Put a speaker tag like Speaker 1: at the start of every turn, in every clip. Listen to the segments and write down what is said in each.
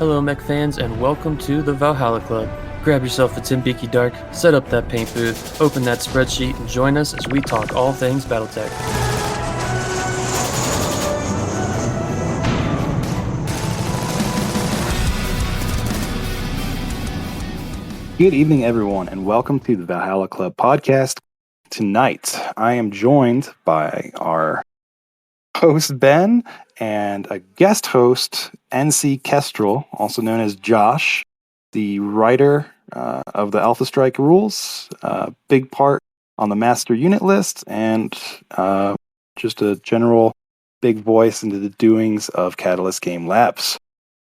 Speaker 1: Hello mech fans and welcome to the Valhalla Club. Grab yourself a Timbeaky Dark, set up that paint booth, open that spreadsheet, and join us as we talk all things Battletech.
Speaker 2: Good evening, everyone, and welcome to the Valhalla Club podcast. Tonight, I am joined by our host, Ben, and a guest host, NCKestrel, also known as Josh, the writer of the Alpha Strike rules, big part on the master unit list, and just a general big voice into the doings of Catalyst Game Labs.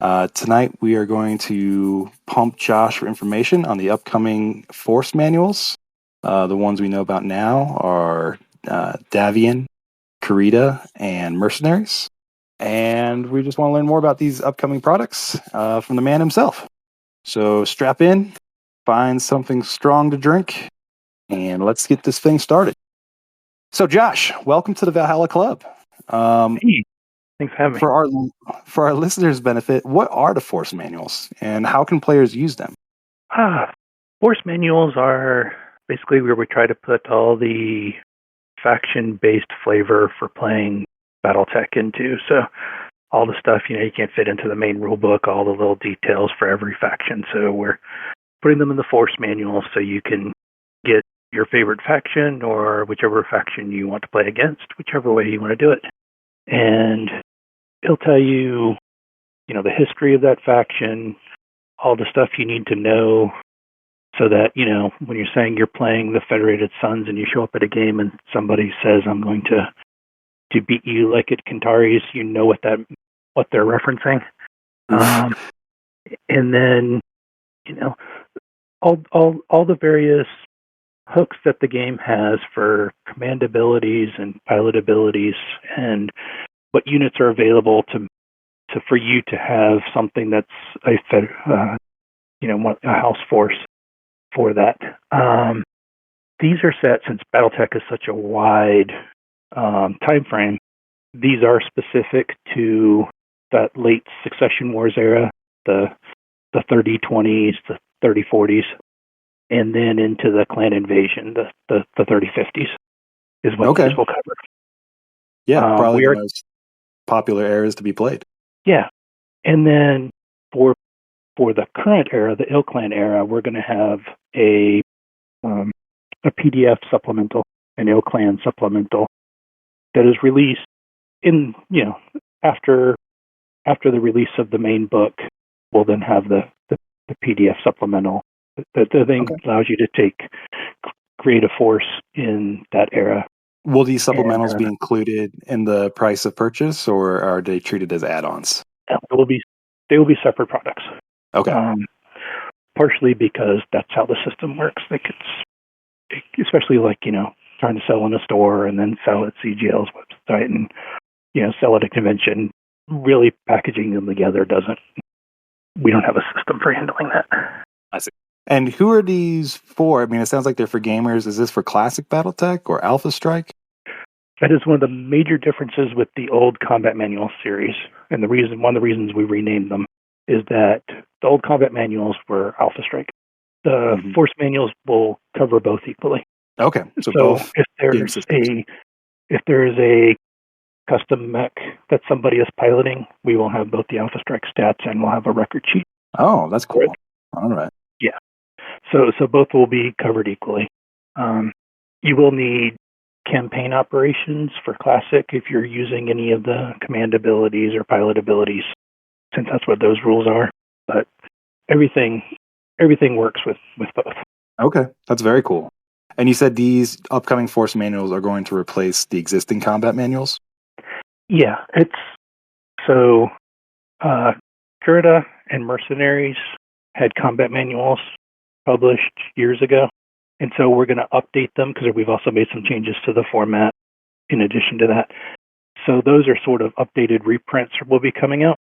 Speaker 2: Tonight, we are going to pump Josh for information on the upcoming force manuals. The ones we know about now are Davian, Karita, and Mercenaries. And we just want to learn more about these upcoming products from the man himself. So strap in, find something strong to drink, and let's get this thing started. So Josh, welcome to the Valhalla Club.
Speaker 3: Hey, thanks for having me.
Speaker 2: For our listeners' benefit, what are the force manuals, and how can players use them?
Speaker 3: Force manuals are basically where we try to put all the faction-based flavor for playing Battletech into. So all the stuff, you can't fit into the main rulebook, all the little details for every faction. So we're putting them in the force manual so you can get your favorite faction or whichever faction you want to play against, whichever way you want to do it. And it'll tell you, the history of that faction, all the stuff you need to know so that, when you're saying you're playing the Federated Sons and you show up at a game and somebody says, I'm going to beat you like at Kentari's, you know what they're referencing. And then, all the various hooks that the game has for command abilities and pilot abilities and what units are available for you to have something that's a house force for that. These are set, since Battletech is such a wide time frame, these are specific to that late Succession Wars era, the 3020s, the 3040s, and then into the Clan Invasion, the 3050s is what these will cover.
Speaker 2: Yeah, probably the most popular eras to be played.
Speaker 3: Yeah, and then for the current era, the Ill Clan era, we're going to have a PDF supplemental, an Ill Clan supplemental that is released in after the release of the main book. We'll then have the PDF supplemental. The thing allows you to create a force in that era.
Speaker 2: Will these supplementals be included in the price of purchase, or are they treated as add-ons?
Speaker 3: They will be separate products.
Speaker 2: Okay.
Speaker 3: Partially because that's how the system works. Especially trying to sell in a store and then sell at CGL's website and sell at a convention. Really packaging them together we don't have a system for handling that.
Speaker 2: I see. And who are these for? I mean, it sounds like they're for gamers. Is this for Classic Battletech or Alpha Strike?
Speaker 3: That is one of the major differences with the old Combat Manual series. And one of the reasons we renamed them is that the old Combat Manuals were Alpha Strike. The Force Manuals will cover both equally.
Speaker 2: Okay. So both
Speaker 3: if there is a custom mech that somebody is piloting, we will have both the Alpha Strike stats and we'll have a record sheet.
Speaker 2: Oh, that's cool. All right.
Speaker 3: Yeah. So both will be covered equally. You will need campaign operations for Classic if you're using any of the command abilities or pilot abilities, since that's what those rules are. But everything works with both. Okay,
Speaker 2: that's very cool. And you said these upcoming force manuals are going to replace the existing combat manuals?
Speaker 3: Yeah, Kurita and Mercenaries had combat manuals published years ago. And so we're going to update them because we've also made some changes to the format in addition to that. So those are sort of updated reprints will be coming out.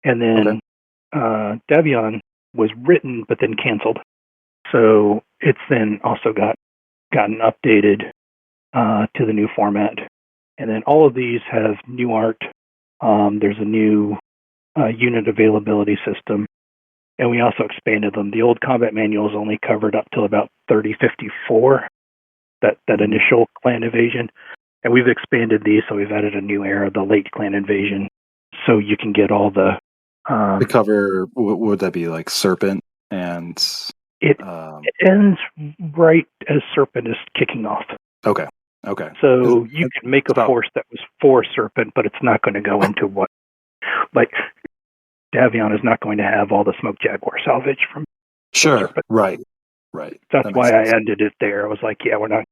Speaker 3: And then Davion was written but then canceled. So it's then also gotten updated to the new format. And then all of these have new art. There's a new unit availability system and we also expanded them. The old combat manuals only covered up till about 3054, that initial clan invasion, and we've expanded these, so we've added a new era, the late clan invasion, so you can get all the...
Speaker 2: the cover, would that be like Serpent and...
Speaker 3: It ends right as Serpent is kicking off.
Speaker 2: Okay.
Speaker 3: So you could make a force that was for Serpent, but it's not going to go into what... Like, Davion is not going to have all the Smoke Jaguar salvage from...
Speaker 2: Sure,
Speaker 3: Serpent.
Speaker 2: Right.
Speaker 3: That's why I ended it there. I was like, yeah, we're not...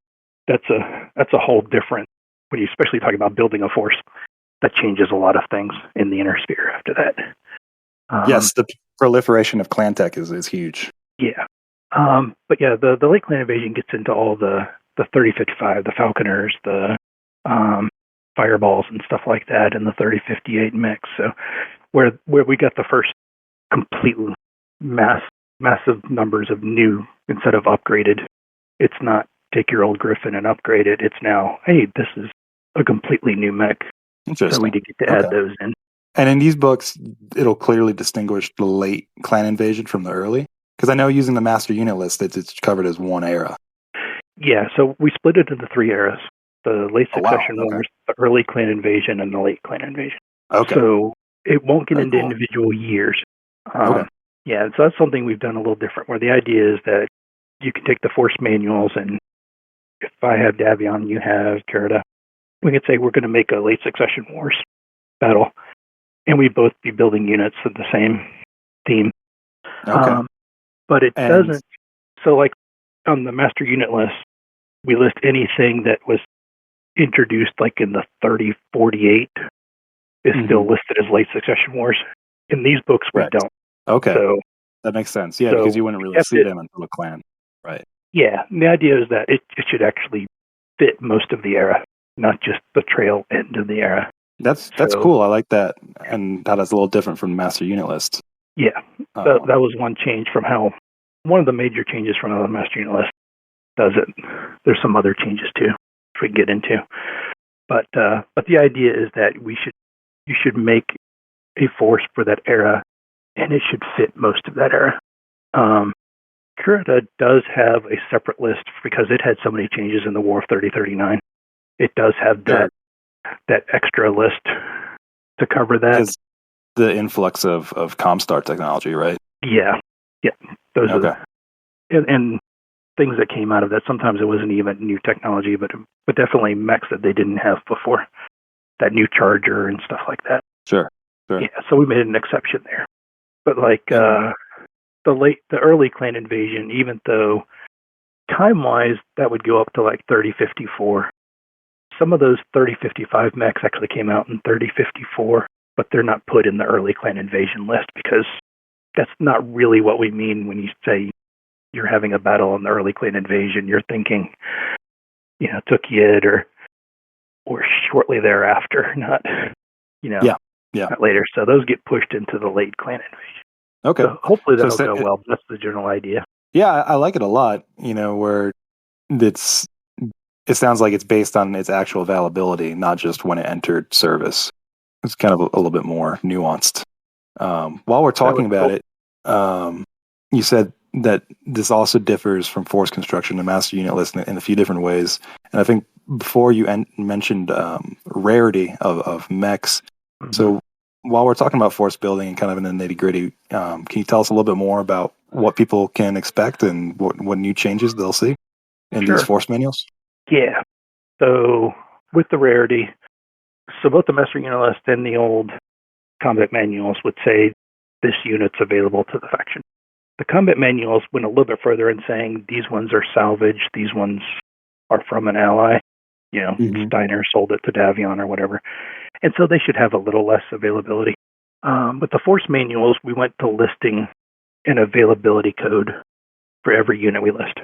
Speaker 3: That's a whole different... When you especially talk about building a force, that changes a lot of things in the inner sphere after that.
Speaker 2: Yes, the proliferation of clan tech is huge.
Speaker 3: Yeah. But yeah, the late clan invasion gets into all the 3055, the Falconers, the Fireballs and stuff like that, and the 3058 mix. So where we got the first complete massive numbers of new instead of upgraded. It's not take your old Griffin and upgrade it. It's now, hey, this is a completely new mech.
Speaker 2: Interesting.
Speaker 3: So we did get to add those in.
Speaker 2: And in these books, it'll clearly distinguish the late clan invasion from the early. Because I know using the master unit list, it's covered as one era.
Speaker 3: Yeah, so we split it into 3 eras. The late succession wars, the early clan invasion, and the late clan invasion.
Speaker 2: Okay.
Speaker 3: So it won't get into individual years.
Speaker 2: Okay.
Speaker 3: Yeah, so that's something we've done a little different, where the idea is that you can take the force manuals, and if I have Davion, you have Carida, we could say we're going to make a late succession wars battle, and we both be building units of the same theme.
Speaker 2: Okay.
Speaker 3: But it doesn't. So, like on the master unit list, we list anything that was introduced, like in the 3048, is still listed as late succession wars. In these books, we don't.
Speaker 2: Okay.
Speaker 3: So
Speaker 2: that makes sense. Yeah, because you wouldn't really see them until the clan. Right.
Speaker 3: Yeah. And the idea is that it should actually fit most of the era, not just the trail end of the era.
Speaker 2: That's cool. I like that. And that is a little different from the master unit list.
Speaker 3: Yeah. That was one change from how, one of the major changes from how the master unit list does it. There's some other changes too, if we get into. But the idea is that you should make a force for that era, and it should fit most of that era. Carida does have a separate list because it had so many changes in the War of 3039. It does have that extra list to cover that.
Speaker 2: It's the influx of Comstar technology, right?
Speaker 3: Yeah. Those are and things that came out of that. Sometimes it wasn't even new technology, but definitely mechs that they didn't have before. That new charger and stuff like that.
Speaker 2: Sure.
Speaker 3: Yeah, so we made an exception there. But like the early clan invasion, even though time-wise that would go up to like 3054. Some of those 3055 mechs actually came out in 3054, but they're not put in the early clan invasion list because that's not really what we mean when you say you're having a battle in the early clan invasion. You're thinking, Tukiyid or shortly thereafter, not not later. So those get pushed into the late clan invasion.
Speaker 2: Okay.
Speaker 3: So hopefully that'll go well. That's the general idea.
Speaker 2: Yeah, I like it a lot. Where it sounds like it's based on its actual availability, not just when it entered service. It's kind of a little bit more nuanced. While we're talking about it, you said that this also differs from force construction and master unit list in a few different ways. And I think before you mentioned rarity of mechs. Mm-hmm. So while we're talking about force building and kind of in the nitty gritty, can you tell us a little bit more about what people can expect and what new changes they'll see in these force manuals?
Speaker 3: Yeah. So with the rarity, so both the master unit list and the old combat manuals would say this unit's available to the faction. The combat manuals went a little bit further in saying these ones are salvaged, these ones are from an ally. Steiner sold it to Davion or whatever. And so they should have a little less availability. But the force manuals, we went to listing an availability code for every unit we list.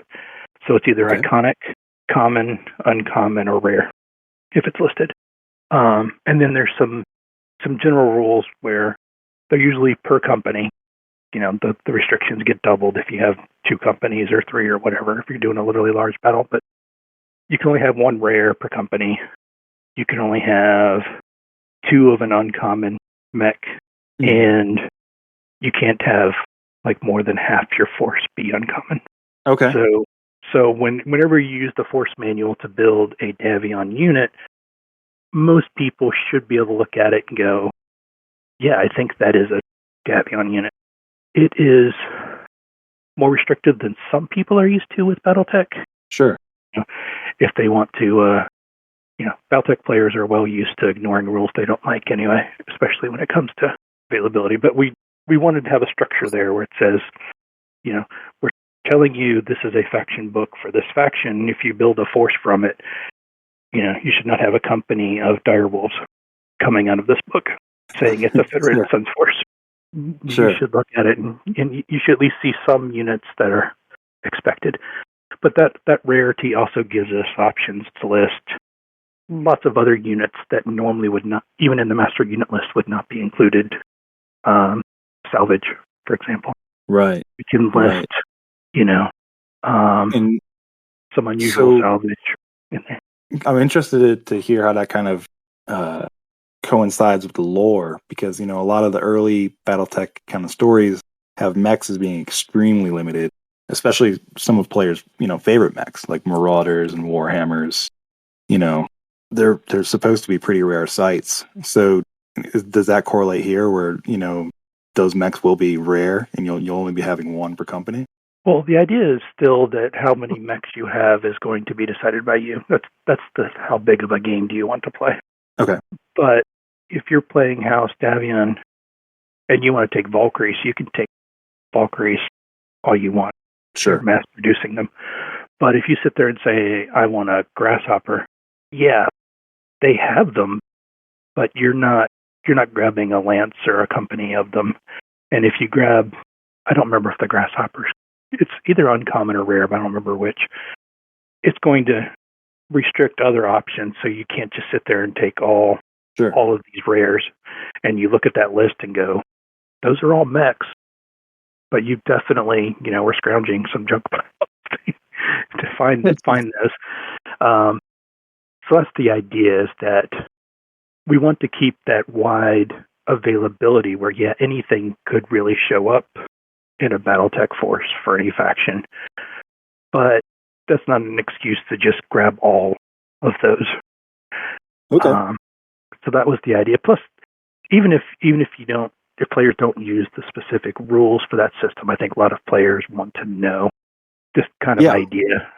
Speaker 3: So it's either iconic, common, uncommon, or rare, if it's listed. And then there's some general rules where they're usually per company. The restrictions get doubled if you have 2 companies or 3 or whatever, if you're doing a literally large battle. But you can only have 1 rare per company. You can only have 2 of an uncommon mech. Mm-hmm. And you can't have like more than half your force be uncommon.
Speaker 2: Okay.
Speaker 3: So whenever you use the force manual to build a Davion unit, most people should be able to look at it and go, yeah, I think that is a Davion unit. It is more restrictive than some people are used to with BattleTech.
Speaker 2: Sure.
Speaker 3: If they want to, BattleTech players are well used to ignoring rules they don't like anyway, especially when it comes to availability. But we wanted to have a structure there where it says, we're telling you this is a faction book for this faction. If you build a force from it, you should not have a company of direwolves coming out of this book saying it's a Federated Sons force.
Speaker 2: Sure.
Speaker 3: You should look at it, and you should at least see some units that are expected. But that rarity also gives us options to list lots of other units that normally would not, even in the master unit list, would not be included. Salvage, for example.
Speaker 2: Right.
Speaker 3: We can list,
Speaker 2: and
Speaker 3: some unusual salvage in there.
Speaker 2: I'm interested to hear how that kind of coincides with the lore, because a lot of the early BattleTech kind of stories have mechs as being extremely limited, especially some of players' favorite mechs like Marauders and Warhammers. They're supposed to be pretty rare sights. So does that correlate here, where those mechs will be rare and you'll only be having one per company?
Speaker 3: Well, the idea is still that how many mechs you have is going to be decided by you. That's how big of a game do you want to play.
Speaker 2: Okay.
Speaker 3: But if you're playing House Davion and you want to take Valkyries, you can take Valkyries all you want.
Speaker 2: Sure.
Speaker 3: You're mass producing them. But if you sit there and say, I want a Grasshopper, yeah, they have them, but you're not grabbing a Lance or a company of them. And if you grab, I don't remember if the Grasshoppers, it's either uncommon or rare, but I don't remember which. It's going to restrict other options, so you can't just sit there and take all of these rares. And you look at that list and go, those are all mechs, but you definitely, we're scrounging some junk piles to find those. So that's the idea, is that we want to keep that wide availability where, anything could really show up in a BattleTech force for any faction. But that's not an excuse to just grab all of those.
Speaker 2: Okay.
Speaker 3: So that was the idea. Plus, even if players don't use the specific rules for that system, I think a lot of players want to know this kind of idea.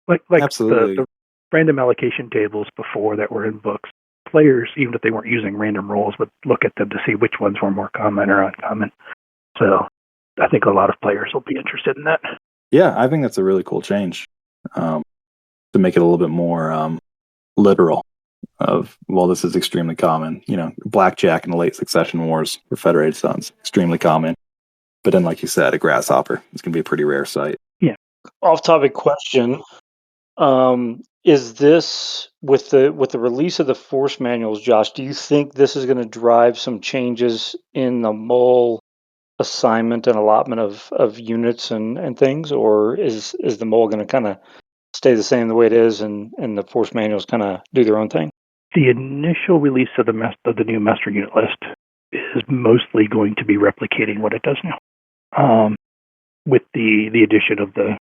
Speaker 3: Like
Speaker 2: Absolutely.
Speaker 3: the random allocation tables before that were in books. Players, even if they weren't using random rolls, would look at them to see which ones were more common or uncommon. So I think a lot of players will be interested in that.
Speaker 2: Yeah, I think that's a really cool change, to make it a little bit more literal. This is extremely common. Blackjack in the late succession wars for Federated Sons, extremely common. But then, like you said, a Grasshopper is going to be a pretty rare sight.
Speaker 3: Yeah.
Speaker 4: Off-topic question. Is this, with the release of the force manuals, Josh, do you think this is going to drive some changes in the mole assignment and allotment of units and things, or is the mole going to kind of stay the same the way it is, and the force manuals kind of do their own thing?
Speaker 3: The initial release of the new master unit list is mostly going to be replicating what it does now, with the addition of the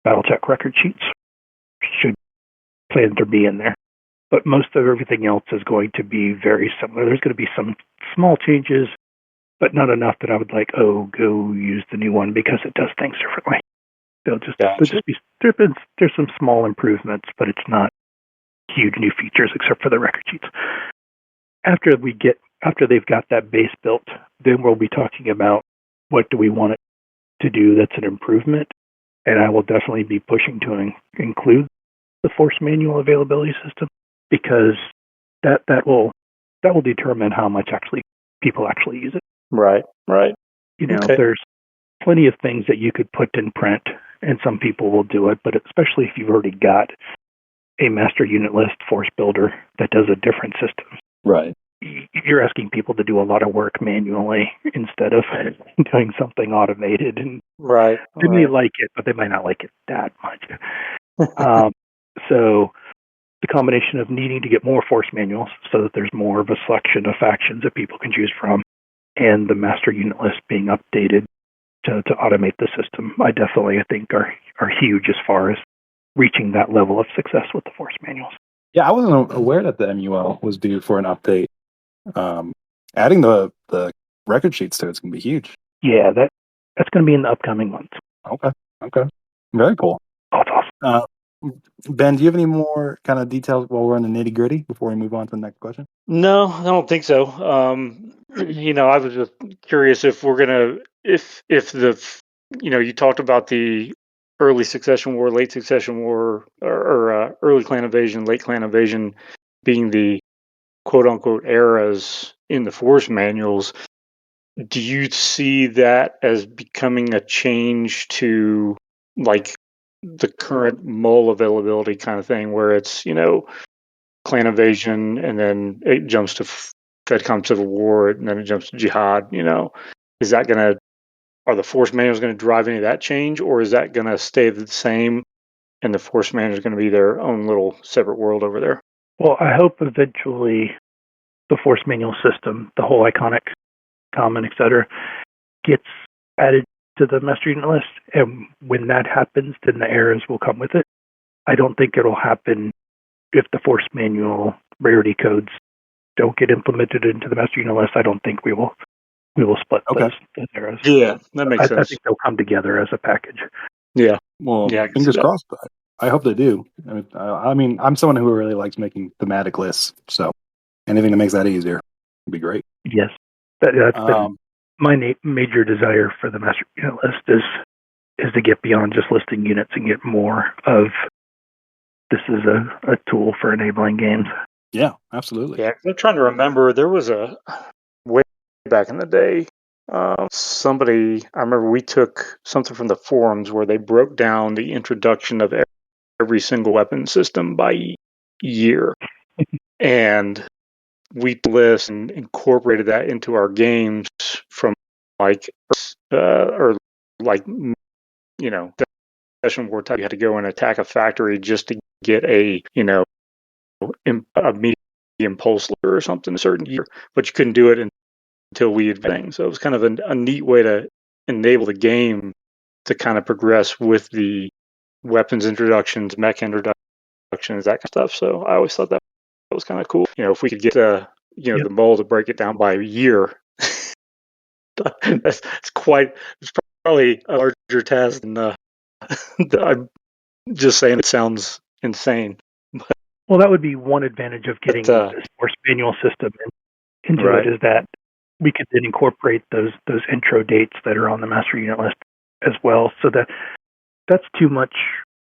Speaker 3: BattleTech record sheets. Should plan to be in there, but most of everything else is going to be very similar. There's going to be some small changes, but not enough that I would go use the new one because it does things differently. There's some small improvements, but it's not huge new features except for the record sheets. After they've got that base built, then we'll be talking about what do we want it to do that's an improvement, and I will definitely be pushing to include the force manual availability system, because that will determine how much people actually use it.
Speaker 4: Right. Okay.
Speaker 3: There's plenty of things that you could put in print, and some people will do it, but especially if you've already got a master unit list force builder that does a different system.
Speaker 2: Right.
Speaker 3: You're asking people to do a lot of work manually instead of doing something automated. And they may like it, but they might not like it that much. So the combination of needing to get more force manuals so that there's more of a selection of factions that people can choose from, and the master unit list being updated to automate the system, I think are huge as far as reaching that level of success with the force manuals.
Speaker 2: Yeah, I wasn't aware that the MUL was due for an update. Adding the record sheets to it's going to be huge.
Speaker 3: Yeah, that's going to be in the upcoming months.
Speaker 2: Okay. Very cool.
Speaker 3: Oh, it's awesome.
Speaker 2: Ben, do you have any more kind of details while we're in the nitty gritty before we move on to the next question?
Speaker 4: No, I don't think so. I was just curious if we're gonna if the you talked about the early succession war, late succession war, or early clan invasion, late clan invasion being the quote unquote eras in the force manuals. Do you see that as becoming a change to like the current mole availability kind of thing, where it's clan invasion and then it jumps to FedCom Civil War and then it jumps to Jihad? Is that are the force manuals going to drive any of that change, or is that going to stay the same and the force manuals are going to be their own little separate world over there?
Speaker 3: Well, I hope eventually the force manual system, the whole iconic, common, etc., gets added to the master unit list. And when that happens, then the eras will come with it. I don't think it'll happen if the force manual rarity codes don't get implemented into the master unit list. I don't think we will split those eras.
Speaker 4: Yeah, that makes sense.
Speaker 3: I think they'll come together as a package.
Speaker 4: Yeah.
Speaker 2: Well,
Speaker 4: Yeah,
Speaker 2: fingers crossed. I hope they do. I mean, I'm someone who really likes making thematic lists, so anything that makes that easier would be great.
Speaker 3: Yes, that's been my major desire for the master unit list is to get beyond just listing units and get more of this is a tool for enabling games.
Speaker 2: Yeah, absolutely.
Speaker 4: Yeah, I'm trying to remember. There was a way back in the day. I remember we took something from the forums where they broke down the introduction of every single weapon system by year, and we list and incorporated that into our games from session war type. You had to go and attack a factory just to get a medium pulse or something a certain year, but you couldn't do it until we had things. So it was kind of a neat way to enable the game to kind of progress with the weapons introductions, mech introductions, that kind of stuff. So I always thought that was kind of cool. If we could get the mole to break it down by a year, it's probably a larger task than I'm just saying. It sounds insane.
Speaker 3: Well, that would be one advantage of getting this force manual system into it, is that we could then incorporate those intro dates that are on the master unit list as well. So that's too much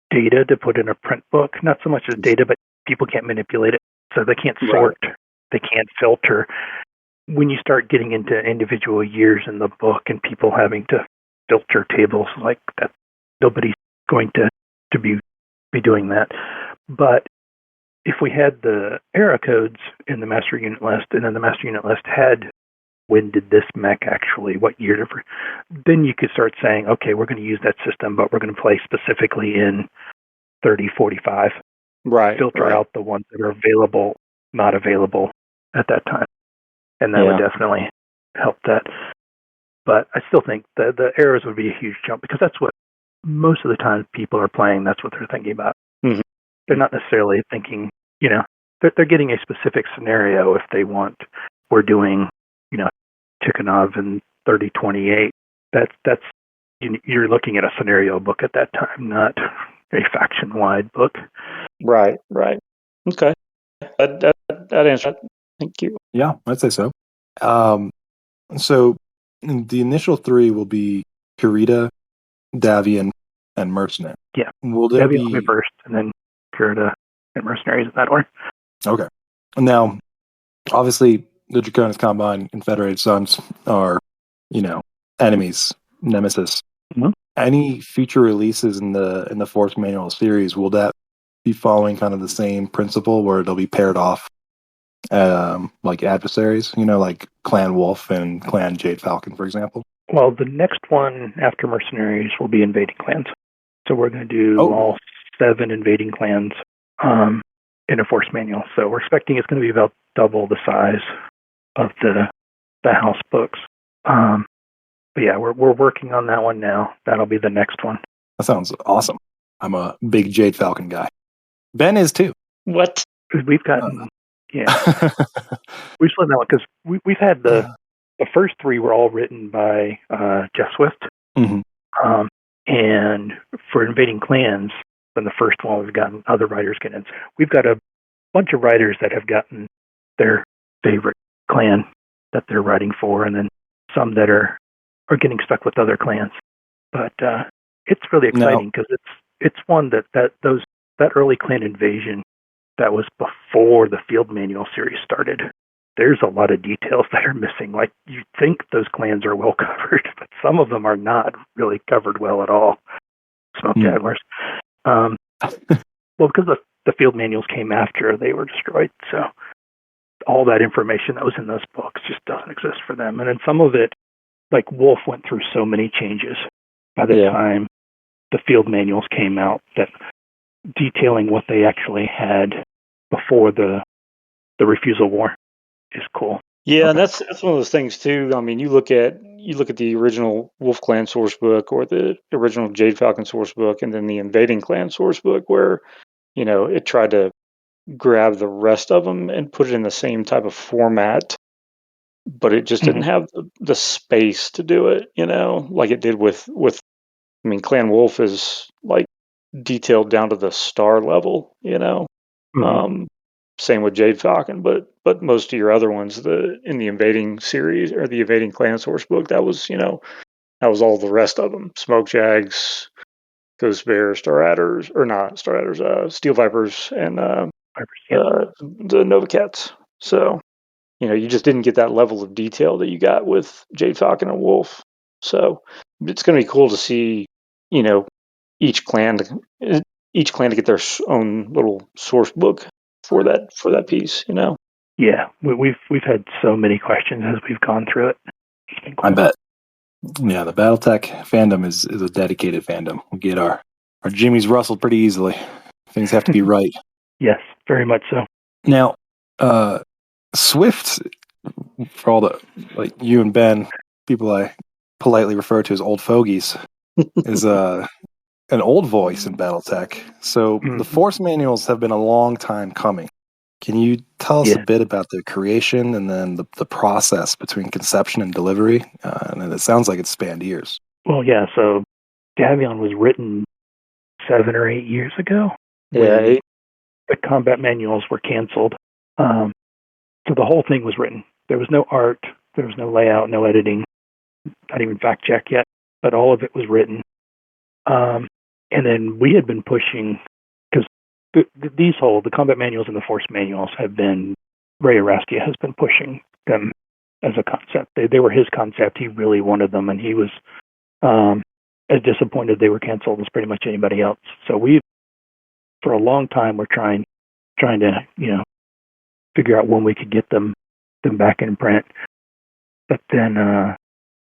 Speaker 3: data to put in a print book. Not so much as data, but people can't manipulate it. So they can't sort, they can't filter. When you start getting into individual years in the book and people having to filter tables like that, nobody's going to be doing that. But if we had the era codes in the master unit list, and then the master unit list had when did this mech actually, what year, then you could start saying, okay, we're going to use that system, but we're going to play specifically in 3045. Filter out the ones that are available, not available at that time. And that would definitely help that. But I still think the eras would be a huge jump, because that's what most of the time people are playing. That's what they're thinking about.
Speaker 4: Mm-hmm.
Speaker 3: They're not necessarily thinking, they're getting a specific scenario if they want. We're doing, Tikhonov in 3028. That's you're looking at a scenario book at that time, not a faction-wide book.
Speaker 4: Right. Okay. That answers it. Thank you.
Speaker 2: Yeah, I'd say so. So the initial three will be Kurita, Davian, and Mercenary.
Speaker 3: Yeah.
Speaker 2: Will there
Speaker 3: Davian will be first, and then Kurita and Mercenaries in that order.
Speaker 2: Okay. Now, obviously, the Draconis Combine and Federated Sons are, enemies, nemesis.
Speaker 3: Mm-hmm.
Speaker 2: Any future releases in the Force Manual series, will that be following kind of the same principle where they'll be paired off like adversaries, like Clan Wolf and Clan Jade Falcon, for example?
Speaker 3: Well, the next one after Mercenaries will be Invading Clans. So we're going to do all 7 Invading Clans in a Force Manual. So we're expecting it's going to be about double the size of the house books. But yeah, we're working on that one now. That'll be the next one.
Speaker 2: That sounds awesome. I'm a big Jade Falcon guy. Ben is too.
Speaker 4: What?
Speaker 3: We've gotten, yeah, we've split that one because we've had the first three were all written by Jeff Swift.
Speaker 2: Mhm.
Speaker 3: And for Invading Clans, in the first one, we've gotten other writers get in. We've got a bunch of writers that have gotten their favorite clan that they're writing for, and then some that are getting stuck with other clans. But it's really exciting because it's one that early clan invasion that was before the Field Manual series started. There's a lot of details that are missing. Like, you think those clans are well covered, but some of them are not really covered well at all. Smoke Jagglers. Well, because the Field Manuals came after they were destroyed, so all that information that was in those books just doesn't exist for them. And then some of it, like Wolf went through so many changes by the time the Field Manuals came out, that detailing what they actually had before the Refusal War is cool.
Speaker 4: Yeah, and that's one of those things too. I mean, you look at the original Wolf Clan source book or the original Jade Falcon source book, and then the Invading Clan source book, where it tried to grab the rest of them and put it in the same type of format, but it just didn't have the space to do it. Like it did with. I mean, Clan Wolf is like detailed down to the star level. Same with Jade Falcon, but most of your other ones, in the Invading series or the Invading Clan source book, that was all the rest of them: Smoke Jags, Ghost Bears, Steel Vipers, and the Nova Cats. So you just didn't get that level of detail that you got with Jade Falcon and Wolf. So it's going to be cool to see each clan to get their own little source book for that piece.
Speaker 3: Yeah, we've had so many questions as we've gone through it. Cool.
Speaker 2: I bet. Yeah, the BattleTech fandom is a dedicated fandom. We get our jimmies rustled pretty easily. Things have to be right.
Speaker 3: Yes, very much so.
Speaker 2: Now, Swift, for all the, like, you and Ben, people I politely refer to as old fogies, is an old voice in BattleTech. So the Force Manuals have been a long time coming. Can you tell us a bit about their creation and then the process between conception and delivery? And it sounds like it spanned years.
Speaker 3: Well, yeah. So Caveman was written 7 or 8 years ago.
Speaker 4: Yeah, 8.
Speaker 3: The combat manuals were canceled. So the whole thing was written. There was no art. There was no layout, no editing, not even fact check yet. But all of it was written. And then we had been pushing, because the combat manuals and the force manuals have been, Ray Arastia has been pushing them as a concept. They were his concept. He really wanted them, and he was as disappointed they were canceled as pretty much anybody else. So for a long time, we're trying to, figure out when we could get them back in print. But then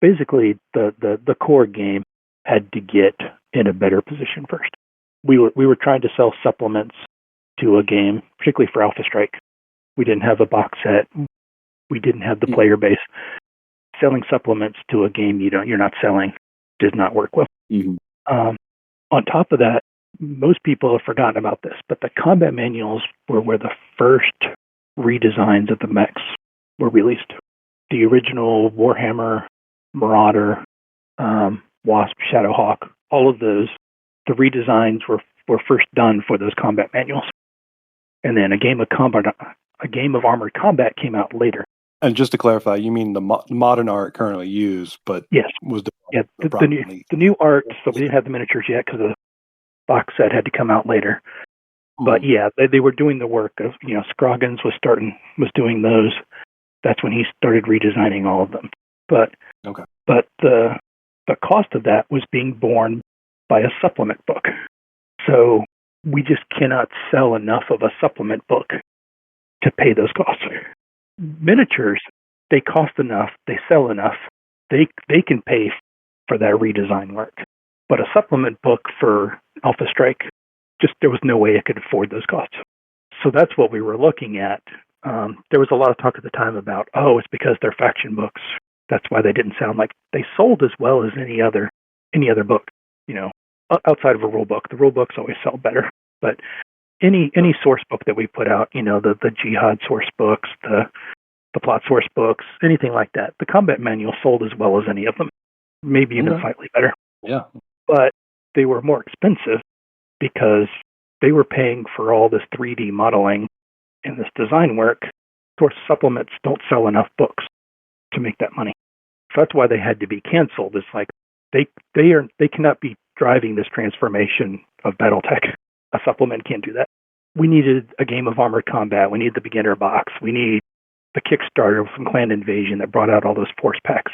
Speaker 3: basically the core game had to get in a better position first. We were trying to sell supplements to a game, particularly for Alpha Strike. We didn't have a box set. We didn't have the player base. Selling supplements to a game you're not selling does not work well.
Speaker 2: Mm-hmm.
Speaker 3: On top of that, most people have forgotten about this, but the combat manuals were where the first redesigns of the mechs were released. The original Warhammer, Marauder, Wasp, Shadowhawk, all of those, the redesigns were first done for those combat manuals. And then a game of Armored Combat came out later.
Speaker 2: And just to clarify, you mean the modern art currently used, but
Speaker 3: yes,
Speaker 2: was
Speaker 3: the new art. So we didn't have the miniatures yet because the box set had to come out later. But yeah, they were doing the work of, Scroggins was doing those. That's when he started redesigning all of them. But the cost of that was being borne by a supplement book. So we just cannot sell enough of a supplement book to pay those costs. Miniatures, they cost enough, they sell enough, they can pay for that redesign work. But a supplement book for Alpha Strike, just there was no way it could afford those costs. So that's what we were looking at. There was a lot of talk at the time about, it's because they're faction books. That's why they didn't sound like they sold as well as any other book. Outside of a rule book, the rule books always sell better. But any source book that we put out, the jihad source books, the plot source books, anything like that, the combat manual sold as well as any of them, maybe even slightly better.
Speaker 2: Yeah.
Speaker 3: But they were more expensive because they were paying for all this 3D modeling and this design work. Source supplements don't sell enough books to make that money. So that's why they had to be canceled. It's like they cannot be driving this transformation of BattleTech. A supplement can't do that. We needed a game of Armored Combat. We need the beginner box. We need the Kickstarter from Clan Invasion that brought out all those force packs.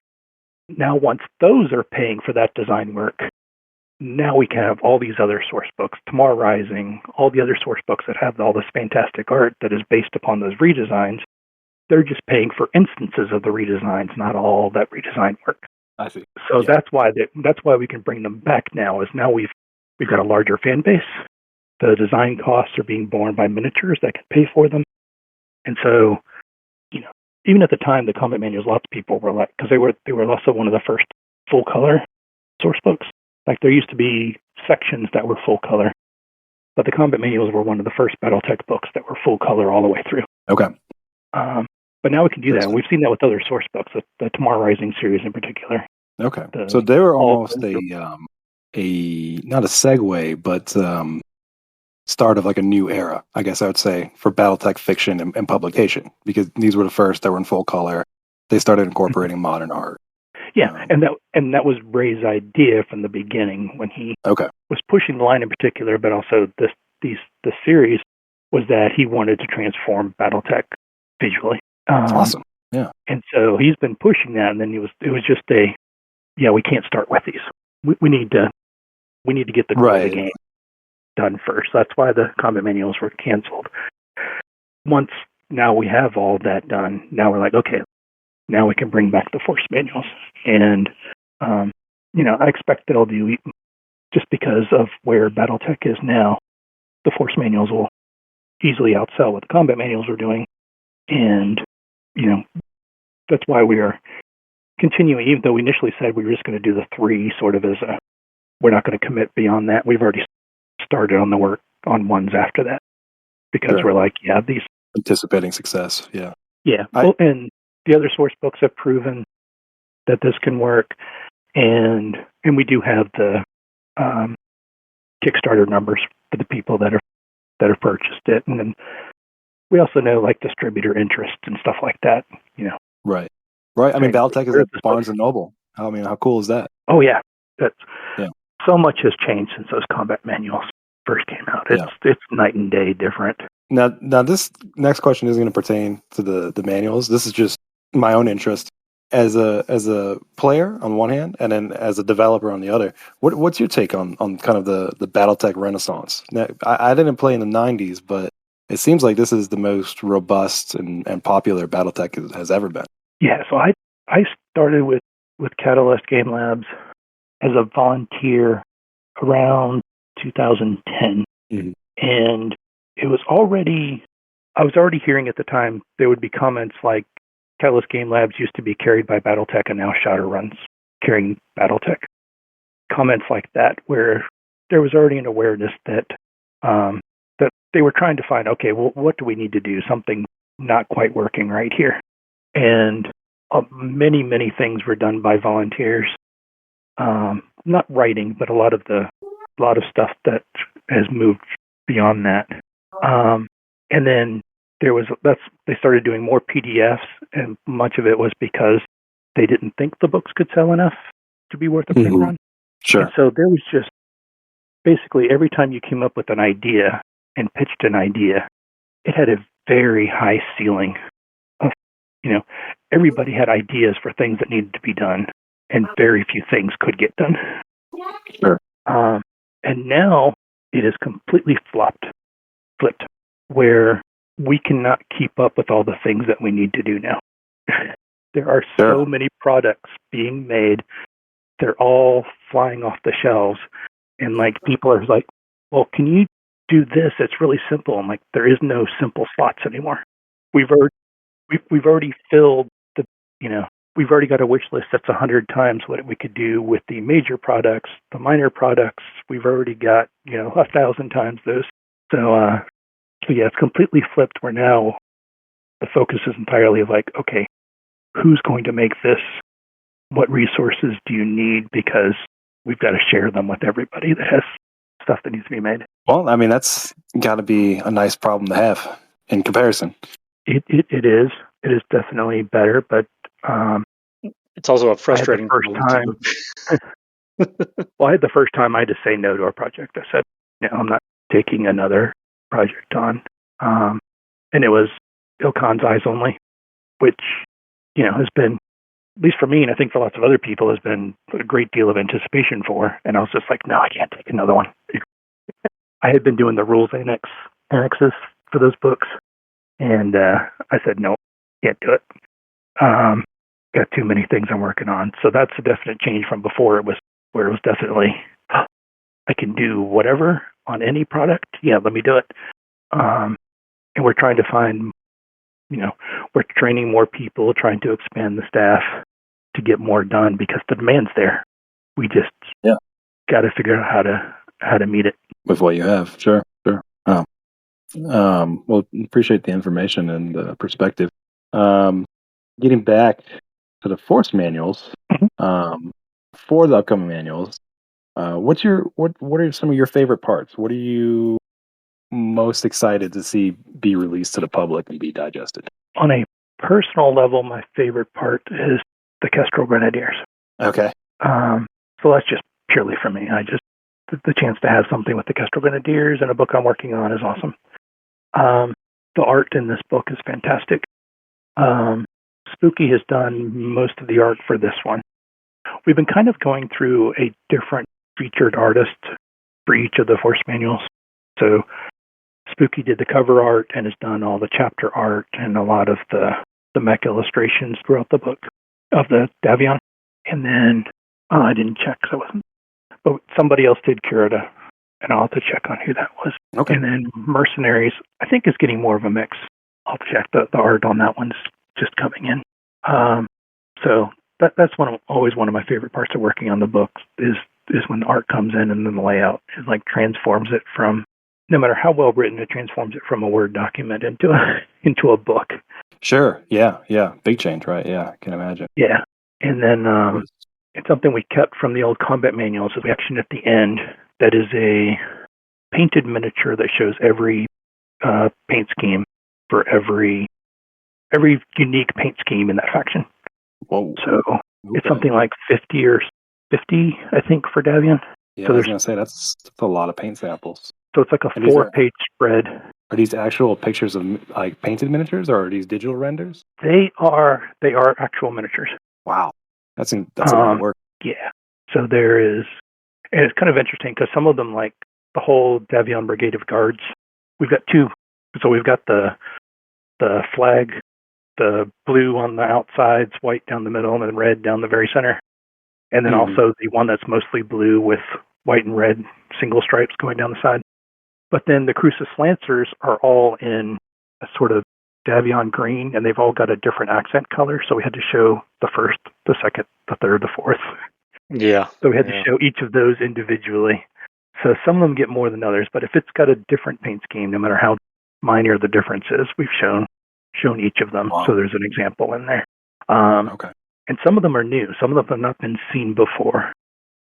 Speaker 3: Now, once those are paying for that design work, now we can have all these other source books, Tomorrow Rising, all the other source books that have all this fantastic art that is based upon those redesigns. They're just paying for instances of the redesigns, not all that redesign work.
Speaker 2: I see.
Speaker 3: So that's why we can bring them back now. Is now we've got a larger fan base. The design costs are being borne by miniatures that can pay for them, and so even at the time, the combat manuals, lots of people were like, because they were also one of the first full color source books. Like there used to be sections that were full color, but the combat manuals were one of the first BattleTech books that were full color all the way through.
Speaker 2: Okay.
Speaker 3: But now we can do that. And we've seen that with other source books, the Tomorrow Rising series in particular.
Speaker 2: Okay. So they were almost not a segue, but start of like a new era, I guess I would say, for BattleTech fiction and publication, because these were the first that were in full color. They started incorporating modern art.
Speaker 3: Yeah, and that was Ray's idea from the beginning when he was pushing the line in particular, but also the series was that he wanted to transform BattleTech visually.
Speaker 2: Awesome. Yeah.
Speaker 3: And so he's been pushing that, and then it was just we can't start with these. We need to get the core of the game done first. That's why the combat manuals were canceled. Once now we have all that done, now we're like, okay, now we can bring back the force manuals. And, I expect they'll do, just because of where BattleTech is now, the force manuals will easily outsell what the combat manuals are doing. And, that's why we are continuing, even though we initially said we were just going to do the 3 sort of we're not going to commit beyond that. We've already started on the work on ones after that because we're like, these
Speaker 2: anticipating success. Yeah.
Speaker 3: Yeah. And the other source books have proven that this can work. And we do have the Kickstarter numbers for the people that have purchased it. And then we also know like distributor interest and stuff like that,
Speaker 2: Right. I mean, BattleTech is at Barnes & Noble. I mean, how cool is that?
Speaker 3: Oh, yeah. So much has changed since those combat manuals first came out. It's night and day different.
Speaker 2: Now this next question isn't going to pertain to the manuals. This is just my own interest as a player on one hand, and then as a developer on the other. What's your take on kind of the BattleTech renaissance? Now, I didn't play in the 90s, but it seems like this is the most robust and popular BattleTech has ever been. Yeah,
Speaker 3: so I started with Catalyst Game Labs as a volunteer around 2010.
Speaker 2: Mm-hmm.
Speaker 3: And I was already hearing at the time there would be comments like Catalyst Game Labs used to be carried by BattleTech and now Shadowrun's carrying BattleTech. Comments like that where there was already an awareness that they were trying to find, okay, well, what do we need to do? Something not quite working right here. And many, many things were done by volunteers. Not writing, but a lot of stuff that has moved beyond that. And then they started doing more PDFs, and much of it was because they didn't think the books could sell enough to be worth a print run.
Speaker 2: Sure.
Speaker 3: And so there was just basically every time you came up with an idea and pitched an idea, it had a very high ceiling of, everybody had ideas for things that needed to be done, and very few things could get done.
Speaker 2: Sure.
Speaker 3: And now it is completely flipped, where we cannot keep up with all the things that we need to do now. There are so many products being made. They're all flying off the shelves. And like people are like, well, can you do this? It's really simple. I'm like, there is no simple slots anymore. We've already filled we've already got a wish list that's 100 times what we could do with the major products. The minor products, we've already got, 1,000 times those. So yeah, it's completely flipped where now the focus is entirely of like, okay, who's going to make this? What resources do you need? Because we've got to share them with everybody that has stuff that needs to be made.
Speaker 2: Well, I mean, that's got to be a nice problem to have in comparison.
Speaker 3: It is. It is definitely better, but
Speaker 4: it's also a frustrating
Speaker 3: first time. Well, I had the first time I had to say no to a project. I said, I'm not taking another project on. And it was Ilkhan's Eyes Only, which, has been, at least for me, and I think for lots of other people, has been a great deal of anticipation for. And I was just like, no, I can't take another one. I had been doing the rules annexes for those books. And I said, no, can't do it. Got too many things I'm working on. So that's a definite change from before. It was where it was definitely, I can do whatever on any product. Yeah, let me do it. And we're trying to find, we're training more people, trying to expand the staff to get more done because the demand's there. We just got to figure out how to meet it
Speaker 2: with what you have. Sure. Oh. Well, appreciate the information and the perspective. Getting back to the force manuals, for the upcoming manuals, what are some of your favorite parts? What are you most excited to see be released to the public and be digested?
Speaker 3: On a personal level, my favorite part is the Kestrel Grenadiers.
Speaker 2: Okay.
Speaker 3: So that's just purely for me. The chance to have something with the Kestrel Grenadiers and a book I'm working on is awesome. The art in this book is fantastic. Spooky has done most of the art for this one. We've been kind of going through a different featured artist for each of the force manuals. So Spooky did the cover art and has done all the chapter art and a lot of the mech illustrations throughout the book of the Davion. And then, I didn't check because I wasn't, but somebody else did Kurita, and I'll have to check on who that was.
Speaker 2: Okay.
Speaker 3: And then Mercenaries, I think, is getting more of a mix. I'll have to check. The art on that one's just coming in. So that's always one of my favorite parts of working on the books is when the art comes in and then the layout is like transforms it from, no matter how well written, it transforms it from a Word document into a book.
Speaker 2: Sure. Yeah. Big change, right? Yeah, I can imagine.
Speaker 3: Yeah. And then it's something we kept from the old combat manuals is the action at the end that is a painted miniature that shows every paint scheme for every unique paint scheme in that faction.
Speaker 2: Whoa.
Speaker 3: So it's something like 50, I think, for Davion.
Speaker 2: Yeah,
Speaker 3: so
Speaker 2: I was going to say that's a lot of paint samples.
Speaker 3: So it's like a 4-page spread.
Speaker 2: Are these actual pictures of like painted miniatures, or are these digital renders?
Speaker 3: They are actual miniatures.
Speaker 2: Wow, that's a lot of work.
Speaker 3: Yeah. So there is, and it's kind of interesting because some of them, like the whole Davion Brigade of Guards, we've got two. So we've got the flag, the blue on the outsides, white down the middle, and then red down the very center. And then also the one that's mostly blue with white and red single stripes going down the side. But then the Crucis Lancers are all in a sort of Davion green, and they've all got a different accent color. So we had to show the first, the second, the third, the fourth.
Speaker 4: Yeah.
Speaker 3: So we had to show each of those individually. So some of them get more than others, but if it's got a different paint scheme, no matter how minor the difference is, we've shown each of them. Wow. So there's an example in there.
Speaker 2: Okay.
Speaker 3: And some of them are new. Some of them have not been seen before.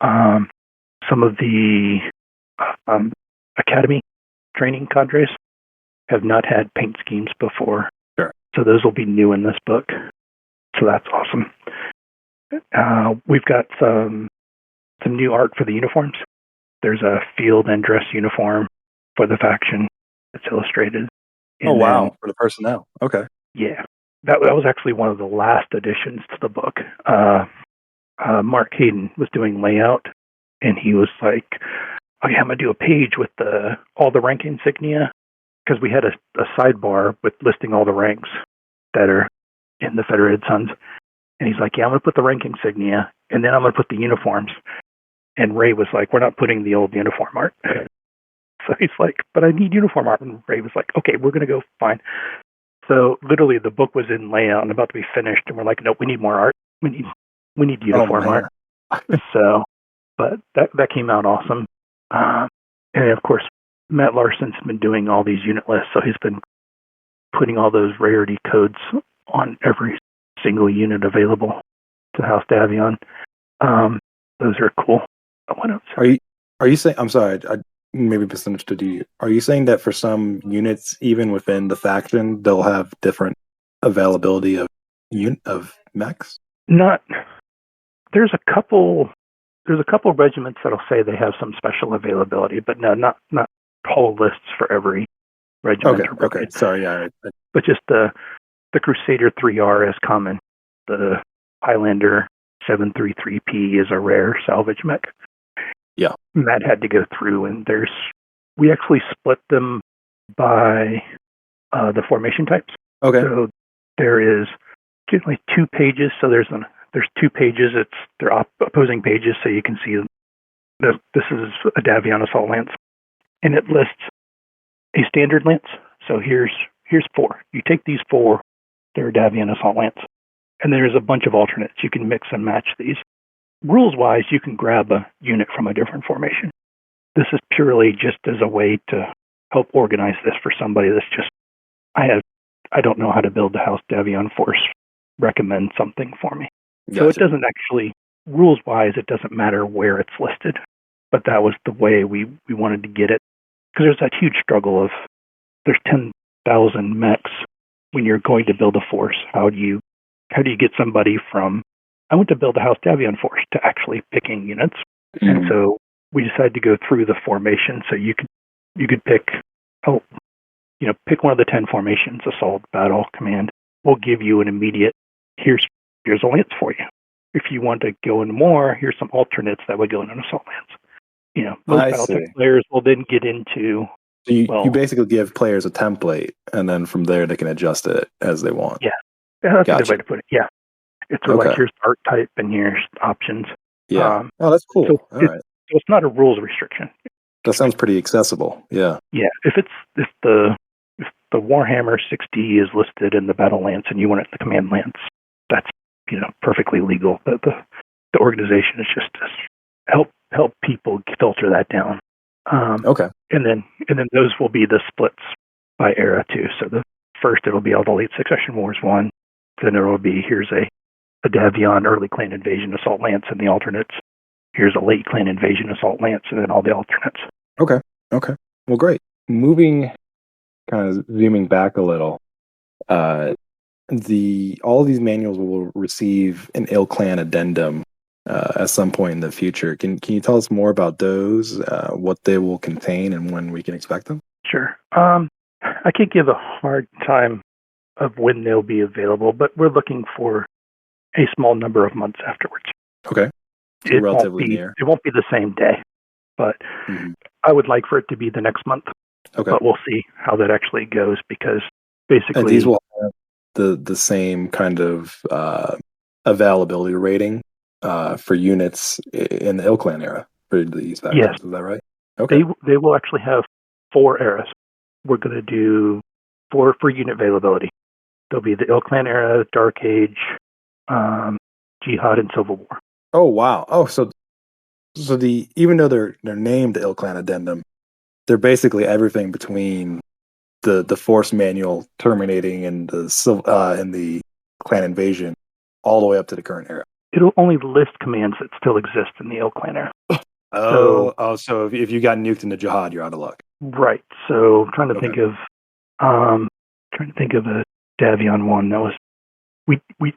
Speaker 3: Some of the academy training cadres have not had paint schemes before.
Speaker 2: Sure.
Speaker 3: So those will be new in this book. So that's awesome. We've got some new art for the uniforms. There's a field and dress uniform for the faction that's illustrated.
Speaker 2: And wow. For the personnel. Okay.
Speaker 3: Yeah. That was actually one of the last additions to the book. Mark Hayden was doing layout, and he was like, okay, I'm going to do a page with all the rank insignia, because we had a sidebar with listing all the ranks that are in the Federated Sons. And he's like, yeah, I'm going to put the rank insignia, and then I'm going to put the uniforms. And Ray was like, we're not putting the old uniform art. So he's like, but I need uniform art. And Ray was like, okay, we're going to go fine. So literally the book was in layout and about to be finished, and we're like, nope, we need more art. we need uniform art. So, but that came out awesome. And of course, Matt Larson's been doing all these unit lists, so he's been putting all those rarity codes on every single unit available to House Davion. Those are cool. What else?
Speaker 2: Are you saying? I'm sorry, I maybe misunderstood you. Are you saying that for some units, even within the faction, they'll have different availability of mechs?
Speaker 3: Not. There's a couple regiments that'll say they have some special availability, but no, not whole lists for every regiment.
Speaker 2: Okay. Sorry, yeah.
Speaker 3: But just the Crusader 3R is common. The Highlander 733P is a rare salvage mech.
Speaker 2: Yeah.
Speaker 3: Matt had to go through, and we actually split them by the formation types.
Speaker 2: Okay.
Speaker 3: So there is generally 2 pages. So there's 2 pages. They're opposing pages, so you can see this is a Davion assault lance, and it lists a standard lance. So here's 4. You take these 4, they're Davion assault lance, and there's a bunch of alternates. You can mix and match these. Rules-wise, you can grab a unit from a different formation. This is purely just as a way to help organize this for somebody that's just, I don't know how to build the House Davion force. Recommend something for me.
Speaker 2: Gotcha.
Speaker 3: So it doesn't actually, rules-wise, it doesn't matter where it's listed. But that was the way we wanted to get it. Because there's that huge struggle of, there's 10,000 mechs when you're going to build a force. How do you get somebody from, I want to build a House Davion force, to actually picking units?
Speaker 2: Mm.
Speaker 3: And so we decided to go through the formation. So you could pick one of the 10 formations: assault, battle, command. We'll give you an immediate, here's a lance for you. If you want to go into more, here's some alternates that would go in an assault lance. Most Battletech players will then get into.
Speaker 2: So you basically give players a template, and then from there they can adjust it as they want.
Speaker 3: Yeah, that's
Speaker 2: Gotcha.
Speaker 3: a good way to put it. Yeah, it's like here's art type and here's options.
Speaker 2: Yeah. That's cool.
Speaker 3: So
Speaker 2: all right.
Speaker 3: So it's not a rules restriction.
Speaker 2: That sounds pretty accessible. Yeah.
Speaker 3: Yeah. If the Warhammer 60 is listed in the battle lance and you want it in the command lance, that's perfectly legal. The organization is just to help people filter that down.
Speaker 2: Okay.
Speaker 3: And then those will be the splits by era too. So the first it'll be all the late Succession Wars 1. Then there will be here's a Davion early Clan Invasion assault lance and the alternates. Here's a late Clan Invasion assault lance and then all the alternates.
Speaker 2: Okay. Well, great. Moving, kind of zooming back a little. All of these manuals will receive an ill clan addendum at some point in the future. Can you tell us more about those, what they will contain, and when we can expect them?
Speaker 3: Sure. I can't give a hard time of when they'll be available, but we're looking for a small number of months afterwards.
Speaker 2: Okay. So
Speaker 3: it
Speaker 2: relatively near.
Speaker 3: It won't be the same day, but I would like for it to be the next month.
Speaker 2: Okay.
Speaker 3: But we'll see how that actually goes, because basically...
Speaker 2: And these will have the same kind of availability rating for units in the Ill Clan era for these factions.
Speaker 3: Yes.
Speaker 2: Is that right? Okay.
Speaker 3: They will actually have 4 eras. We're going to do 4 for unit availability. There'll be the Ill Clan era, Dark Age, Jihad, and Civil War.
Speaker 2: Oh, wow. Oh, so even though they're named Ill Clan Addendum, they're basically everything between the Force Manual terminating in the Clan Invasion all the way up to the current era.
Speaker 3: It'll only list commands that still exist in the Ill Clan era.
Speaker 2: So if you got nuked in the Jihad, you're out of luck.
Speaker 3: Right. So I'm trying to think of a Davion one that was.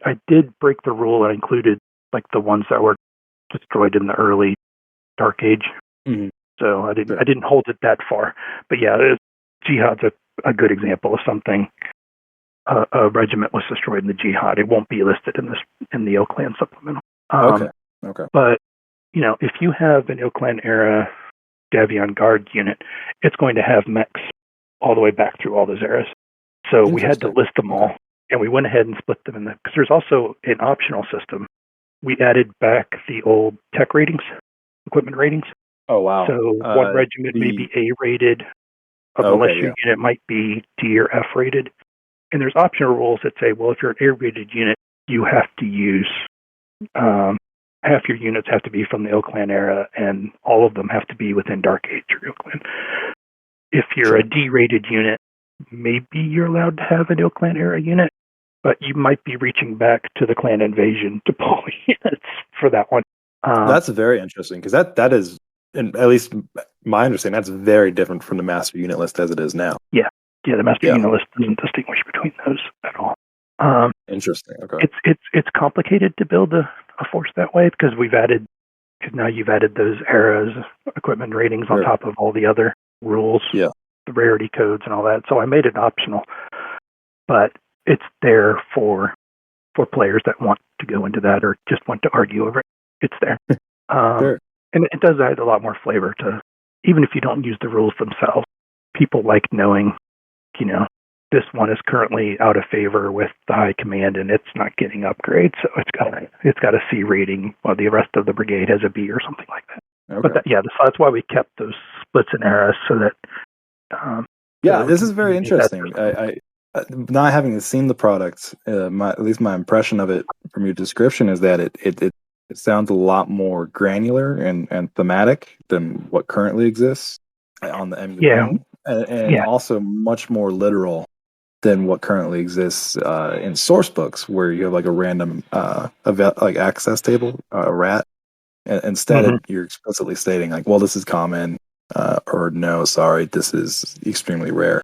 Speaker 3: I did break the rule. I included like the ones that were destroyed in the early Dark Age.
Speaker 2: Mm-hmm.
Speaker 3: So I didn't hold it that far. But yeah, Jihad's a good example of something. A regiment was destroyed in the Jihad. It won't be listed in the Ill Clan supplemental.
Speaker 2: Okay.
Speaker 3: But if you have an Ill Clan era Davion Guard unit, it's going to have mechs all the way back through all those eras. So we had to list them all, and we went ahead and split them in because there's also an optional system. We added back the old tech ratings, equipment ratings.
Speaker 2: Oh, wow.
Speaker 3: So one regiment may be A rated, a militia unit might be D or F rated. And there's optional rules that say, well, if you're an A rated unit, you have to use half your units have to be from the Ilclan era, and all of them have to be within Dark Age or Ilclan. If you're a D-rated unit, maybe you're allowed to have an Ilclan era unit, but you might be reaching back to the Clan Invasion to pull units for that one.
Speaker 2: That's very interesting, because that is, and at least my understanding, that's very different from the master unit list as it is now.
Speaker 3: Yeah, the master unit list doesn't distinguish between those at all.
Speaker 2: Interesting. Okay.
Speaker 3: It's complicated to build a force that way because now you've added those eras, equipment ratings on top of all the other rules, the rarity codes and all that. So I made it optional, but it's there for players that want to go into that or just want to argue over it. It's there.
Speaker 2: Sure.
Speaker 3: And it does add a lot more flavor to, even if you don't use the rules themselves, people like knowing, this one is currently out of favor with the high command and it's not getting upgrades, so it's got a C rating while the rest of the brigade has a B or something like that.
Speaker 2: Okay.
Speaker 3: But that's why we kept those splits in eras so that.
Speaker 2: This is very interesting. I not having seen the product, at least my impression of it from your description is that it sounds a lot more granular and thematic than what currently exists on the MU and also much more literal than what currently exists in source books, where you have like a random like access table, a rat. Instead, you're explicitly stating like, well, this is common, or no, sorry, this is extremely rare.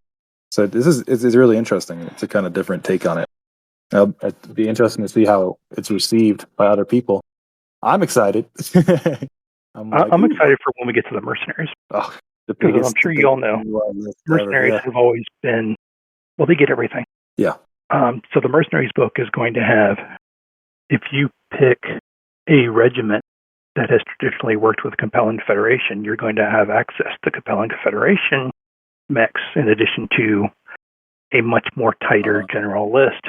Speaker 2: So it's really interesting. It's a kind of different take on it. It'd be interesting to see how it's received by other people. I'm excited. I'm
Speaker 3: excited for when we get to the mercenaries.
Speaker 2: Oh,
Speaker 3: because I'm sure you all know, mercenaries have always been, well, they get everything.
Speaker 2: Yeah.
Speaker 3: So the mercenaries book is going to have, if you pick a regiment that has traditionally worked with Compelling Federation, you're going to have access to Compelling Federation mechs in addition to a much more tighter general list.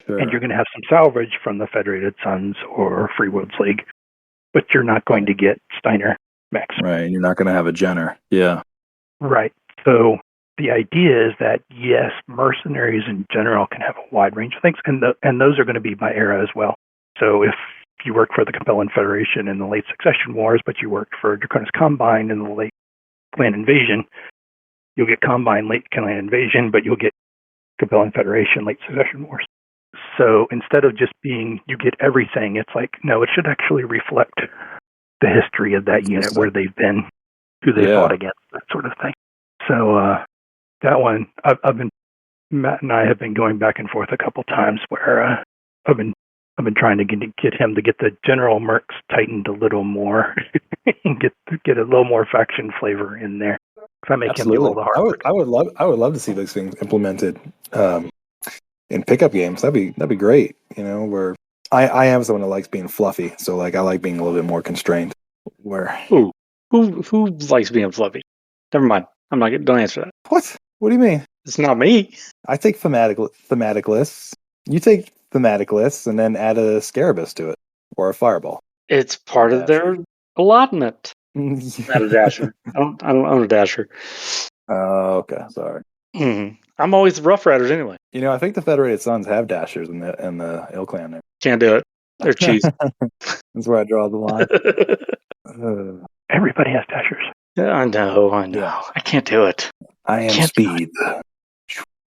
Speaker 2: Sure.
Speaker 3: And you're going to have some salvage from the Federated Sons or Free Worlds League, but you're not going to get Steiner mechs.
Speaker 2: Right, and you're not going to have a Jenner. Yeah.
Speaker 3: Right. So the idea is that, yes, mercenaries in general can have a wide range of things, and those are going to be by era as well. So if you worked for the Compelling Federation in the late Succession Wars, but you worked for Draconis Combine in the late Clan Invasion, you'll get Combine late Clan Invasion, but you'll get Compelling Federation late Succession Wars. So instead of just being, you get everything, it's like, no, it should actually reflect the history of that unit, where they've been, who they fought against, that sort of thing. So that one, Matt and I have been going back and forth a couple times where I've been trying to get him to get the general mercs tightened a little more and get a little more faction flavor in there. Because I make him do all the hard work.
Speaker 2: I would love to see those things implemented in pickup games. That'd be great. Where I am someone that likes being fluffy, so like I like being a little bit more constrained. Where
Speaker 4: who likes being fluffy? Never mind. Don't answer that.
Speaker 2: What? What do you mean?
Speaker 4: It's not me.
Speaker 2: I take thematic lists. You take thematic lists and then add a Scarabus to it or a Fireball.
Speaker 4: It's part of their allotment. Not a Dasher. I don't own a Dasher.
Speaker 2: Oh, okay. Sorry.
Speaker 4: Mm-hmm. I'm always the Rough Riders anyway.
Speaker 2: I think the Federated Sons have Dashers in the Ill Clan there.
Speaker 4: Can't do it. They're cheese.
Speaker 2: That's where I draw the line.
Speaker 3: Everybody has Dashers.
Speaker 4: I know.
Speaker 2: Yeah.
Speaker 4: I can't do it.
Speaker 2: I am speed.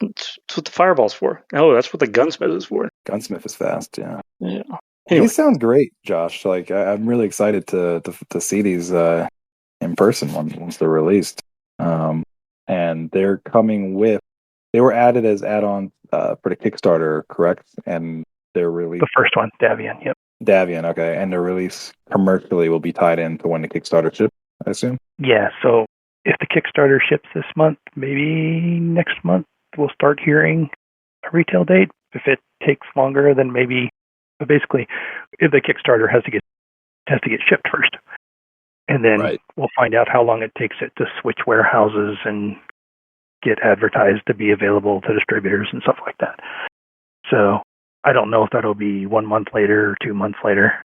Speaker 4: That's what the Fireball's for. Oh, that's what the Gunsmith is for.
Speaker 2: Gunsmith is fast, yeah.
Speaker 4: Yeah.
Speaker 2: Anyway. These sound great, Josh. Like I'm really excited to see these in person once they're released. And they're coming with. They were added as add-ons for the Kickstarter, correct? And they're released.
Speaker 3: The first one, Davian. Yep.
Speaker 2: Davian, okay. And their release commercially will be tied into when the Kickstarter ships, I assume.
Speaker 3: Yeah. So if the Kickstarter ships this month, maybe next month we'll start hearing a retail date. If it takes longer, then maybe. But basically, if the Kickstarter has to get shipped first, and then we'll find out how long it takes it to switch warehouses and get advertised to be available to distributors and stuff like that. So I don't know if that'll be 1 month later or 2 months later.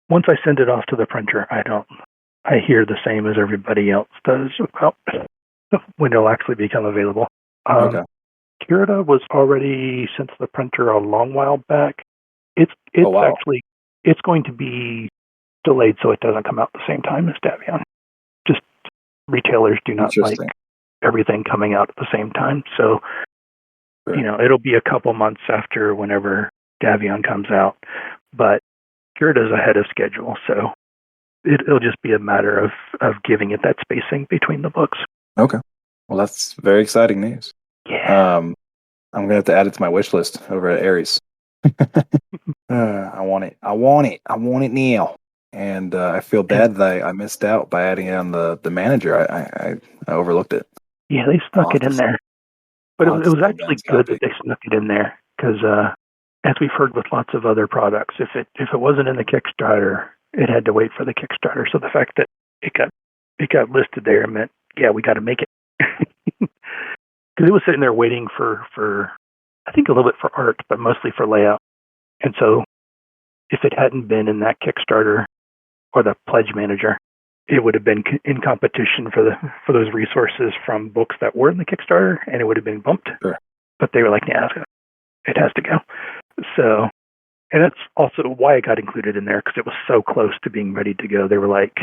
Speaker 3: Once I send it off to the printer, I hear the same as everybody else does about when it'll actually become available.
Speaker 2: Okay.
Speaker 3: Kirita was already sent to the printer a long while back, It's
Speaker 2: Oh, wow.
Speaker 3: actually it's going to be delayed so it doesn't come out at the same time as Davion. Just retailers do not like
Speaker 2: Interesting.
Speaker 3: everything coming out at the same time. So,
Speaker 2: Sure.
Speaker 3: it'll be a couple months after whenever Davion comes out. But Cura's ahead of schedule, so it'll just be a matter of giving it that spacing between the books.
Speaker 2: Okay. Well, that's very exciting news.
Speaker 3: Yeah.
Speaker 2: I'm going to have to add it to my wish list over at Ares. I want it. I want it. I want it now. And I feel bad that I missed out by adding it on the manager. I overlooked it.
Speaker 3: Yeah, they
Speaker 2: I'll
Speaker 3: snuck
Speaker 2: have
Speaker 3: it in
Speaker 2: to-
Speaker 3: there. But
Speaker 2: I'll
Speaker 3: it
Speaker 2: have
Speaker 3: was
Speaker 2: to steal
Speaker 3: actually
Speaker 2: Ben's
Speaker 3: good
Speaker 2: copy.
Speaker 3: that they snuck it in there because, as we've heard with lots of other products, if it wasn't in the Kickstarter, it had to wait for the Kickstarter. So the fact that it got listed there meant, yeah, we got to make it because it was sitting there waiting for I think a little bit for art, but mostly for layout. And so if it hadn't been in that Kickstarter or the Pledge Manager, it would have been in competition for those resources from books that were in the Kickstarter, and it would have been bumped.
Speaker 2: Sure.
Speaker 3: But they were like, "Yeah, it has to go." So, and that's also why it got included in there because it was so close to being ready to go. They were like,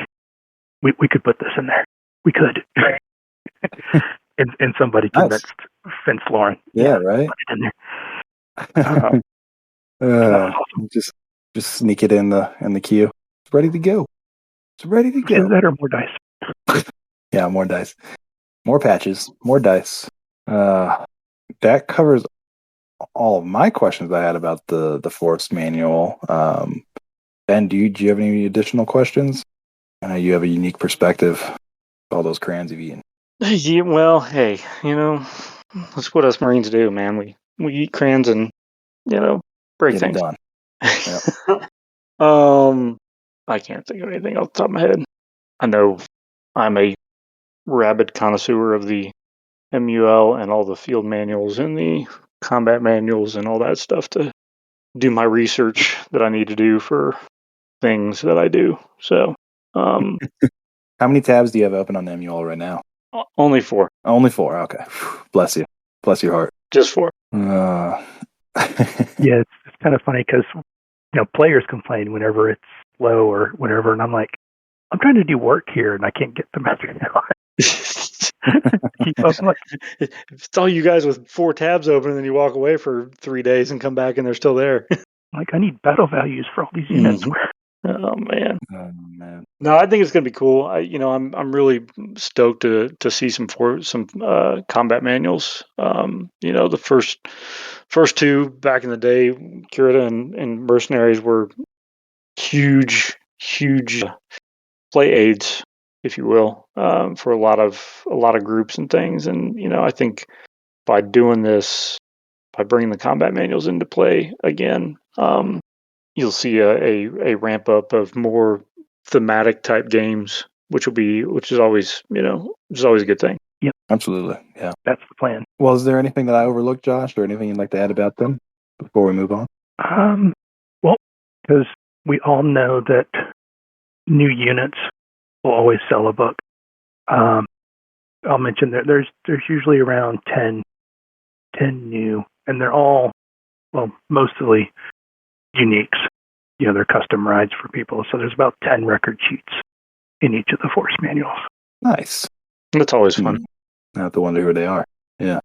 Speaker 3: "We could put this in there. We could." and somebody
Speaker 2: Nice.
Speaker 3: convinced Vince Lauren.
Speaker 2: Yeah, right.
Speaker 3: Put it in there. Awesome.
Speaker 2: Just sneak it in the queue. It's ready to go. It's ready to
Speaker 3: Is
Speaker 2: go.
Speaker 3: that or more dice?
Speaker 2: Yeah, more dice, more patches, more dice. That covers all of my questions I had about the Force manual. Ben, do you have any additional questions? I know you have a unique perspective. All those crayons you've eaten.
Speaker 4: Yeah, well, hey, that's what us Marines do, man. We eat crayons and break
Speaker 2: Get it
Speaker 4: things.
Speaker 2: done.
Speaker 4: I can't think of anything off the top of my head. I know I'm a rabid connoisseur of the MUL and all the field manuals and the combat manuals and all that stuff to do my research that I need to do for things that I do. So,
Speaker 2: How many tabs do you have open on the MUL right now?
Speaker 4: only 4.
Speaker 2: Only 4. Okay. Bless you. Bless your heart.
Speaker 4: Just 4.
Speaker 3: Yeah, it's kind of funny because players complain whenever it's slow or whatever, and I'm like, I'm trying to do work here and I can't get the magic. Keep up. Like,
Speaker 4: If it's all you guys with 4 tabs open and then you walk away for 3 days and come back and they're still there.
Speaker 3: I need battle values for all these units.
Speaker 4: Oh man.
Speaker 2: Oh, man.
Speaker 4: No, I think it's gonna be cool. I'm really stoked to see some combat manuals. The first 2 back in the day, Curita and Mercenaries were huge play aids, if you will, for a lot of groups and things. And I think by doing this, by bringing the combat manuals into play again, you'll see a ramp up of more thematic type games, which is always a good thing.
Speaker 3: Yep,
Speaker 2: Absolutely. Yeah.
Speaker 3: that's the plan.
Speaker 2: Well, is there anything that I overlooked, Josh, or anything you'd like to add about them before we move on?
Speaker 3: Well, because we all know that new units will always sell a book. I'll mention that there's usually around 10 new, and they're all, well, mostly uniques. They're custom rides for people. So there's about 10 record sheets in each of the Force manuals.
Speaker 2: Nice.
Speaker 4: That's always fun.
Speaker 2: I have to wonder who they are. Yeah.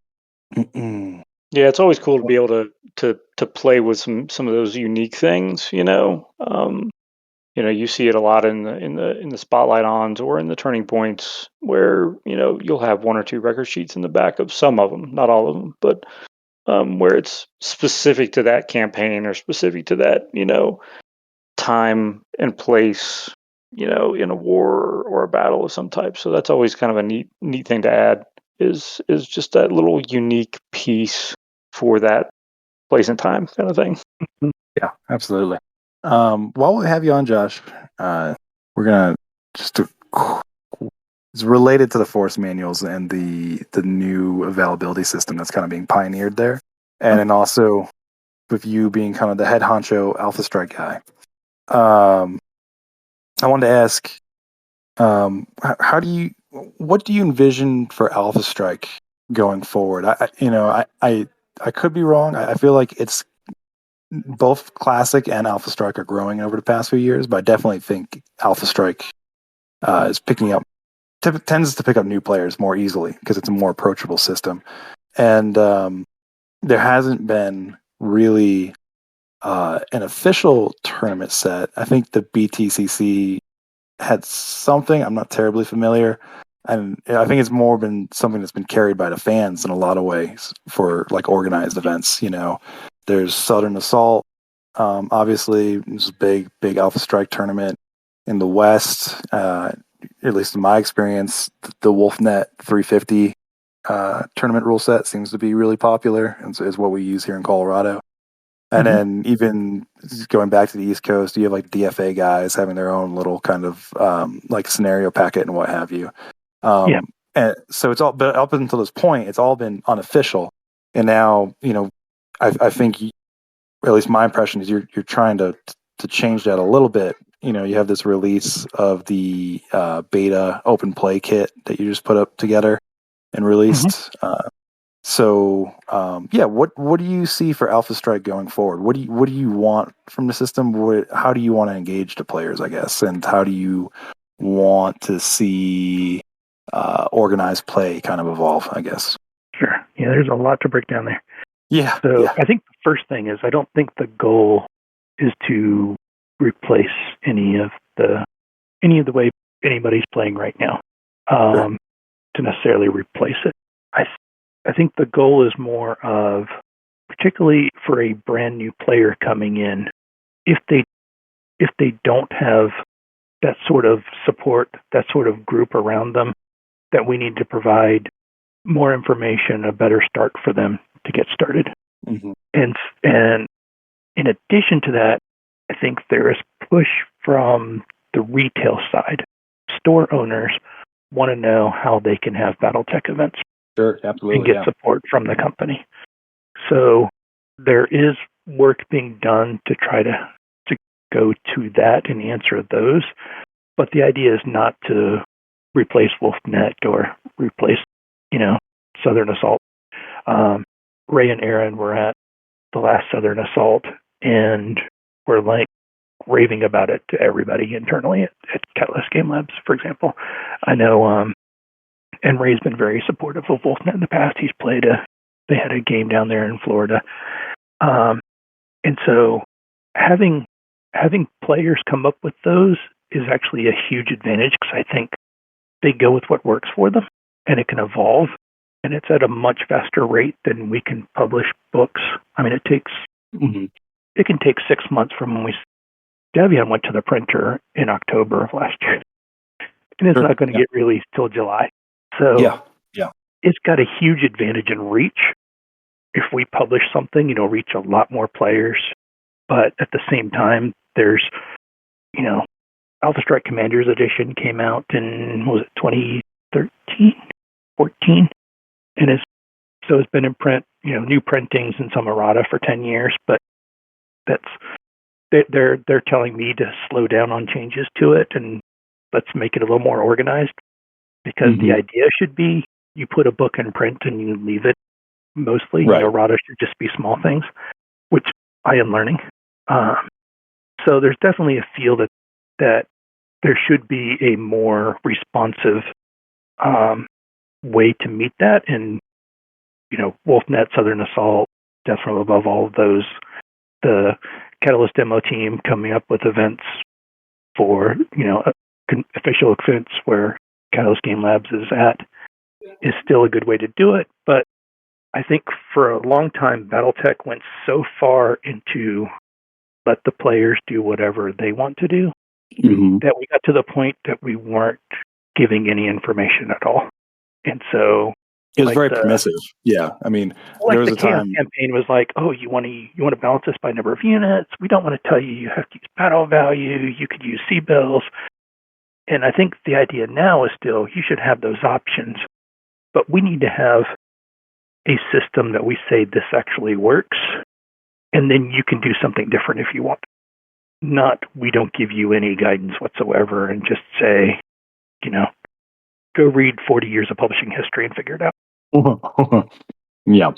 Speaker 2: Mm-mm.
Speaker 4: Yeah, it's always cool to be able to play with some of those unique things. You see it a lot in the spotlight ons or in the turning points where you'll have 1 or 2 record sheets in the back of some of them, not all of them, but where it's specific to that campaign or specific to that time and place, in a war or a battle of some type. So that's always kind of a neat thing to add is just that little unique piece for that place and time kind of thing.
Speaker 2: Yeah, absolutely. While we have you on, Josh, we're gonna it's related to the Force manuals and the new availability system that's kind of being pioneered there, and then also with you being kind of the head honcho Alpha Strike guy. I wanted to ask, what do you envision for Alpha Strike going forward? I could be wrong. I feel like it's both Classic and Alpha Strike are growing over the past few years, but I definitely think Alpha Strike is picking up, tends to pick up new players more easily because it's a more approachable system. And there hasn't been really an official tournament set. I think the BTCC had something. I'm not terribly familiar. And I think it's more been something that's been carried by the fans in a lot of ways for like organized events. There's Southern Assault. Obviously, it's a big Alpha Strike tournament in the West. At least in my experience, the WolfNet 350 tournament rule set seems to be really popular, and is what we use here in Colorado. And then even going back to the East Coast, you have like DFA guys having their own little kind of like scenario packet and what have you. And so it's all, but up until this point, it's all been unofficial. And now, I think, at least my impression is you're trying to change that a little bit. You have this release of the beta open play kit that you just put up together and released. What do you see for Alpha Strike going forward? What do you want from the system? How do you want to engage the players, I guess, and how do you want to see organized play kind of evolve, I guess?
Speaker 3: Sure. Yeah, there's a lot to break down there.
Speaker 2: Yeah.
Speaker 3: So
Speaker 2: yeah.
Speaker 3: I think the first thing is I don't think the goal is to replace any of the way anybody's playing right now.
Speaker 2: Sure.
Speaker 3: To necessarily replace it. I think the goal is more of, particularly for a brand new player coming in, if they don't have that sort of support, that sort of group around them, that we need to provide more information, a better start for them to get started. And in addition to that, I think there is push from the retail side. Store owners want to know how they can have BattleTech events.
Speaker 2: Sure, absolutely.
Speaker 3: And get support from the company. So there is work being done to try to go to that and answer those. But the idea is not to replace WolfNet or replace, Southern Assault. Ray and Aaron were at the last Southern Assault, and we're like raving about it to everybody internally at Catalyst Game Labs, for example. I know, and Ray's been very supportive of WolfNet in the past. He's played they had a game down there in Florida. And so having players come up with those is actually a huge advantage, because I think they go with what works for them, and it can evolve, and it's at a much faster rate than we can publish books. I mean, it can take 6 months from when Devian went to the printer in October of last year, and it's not going to get released till July. So it's got a huge advantage in reach. If we publish something, reach a lot more players. But at the same time, there's, Alpha Strike Commanders Edition came out in, 2013, 14? And it's been in print, new printings in some errata for 10 years. But they're telling me to slow down on changes to it, and let's make it a little more organized. Because the idea should be you put a book in print and you leave it mostly. Right. Errata should just be small things, which I am learning. So there's definitely a feel that there should be a more responsive way to meet that. And, WolfNet, Southern Assault, definitely above all of those, the Catalyst demo team coming up with events for, official events where Catalyst Game Labs is still a good way to do it. But I think for a long time, BattleTech went so far into let the players do whatever they want to do that we got to the point that we weren't giving any information at all. And so
Speaker 2: it was very permissive. Yeah. I mean, there was a time
Speaker 3: campaign was like, oh, you want to balance this by number of units. We don't want to tell you have to use battle value. You could use C-bills. And I think the idea now is still you should have those options, but we need to have a system that we say this actually works, and then you can do something different if you want. Not we don't give you any guidance whatsoever and just say, go read 40 years of publishing history and figure it out.
Speaker 2: Yeah.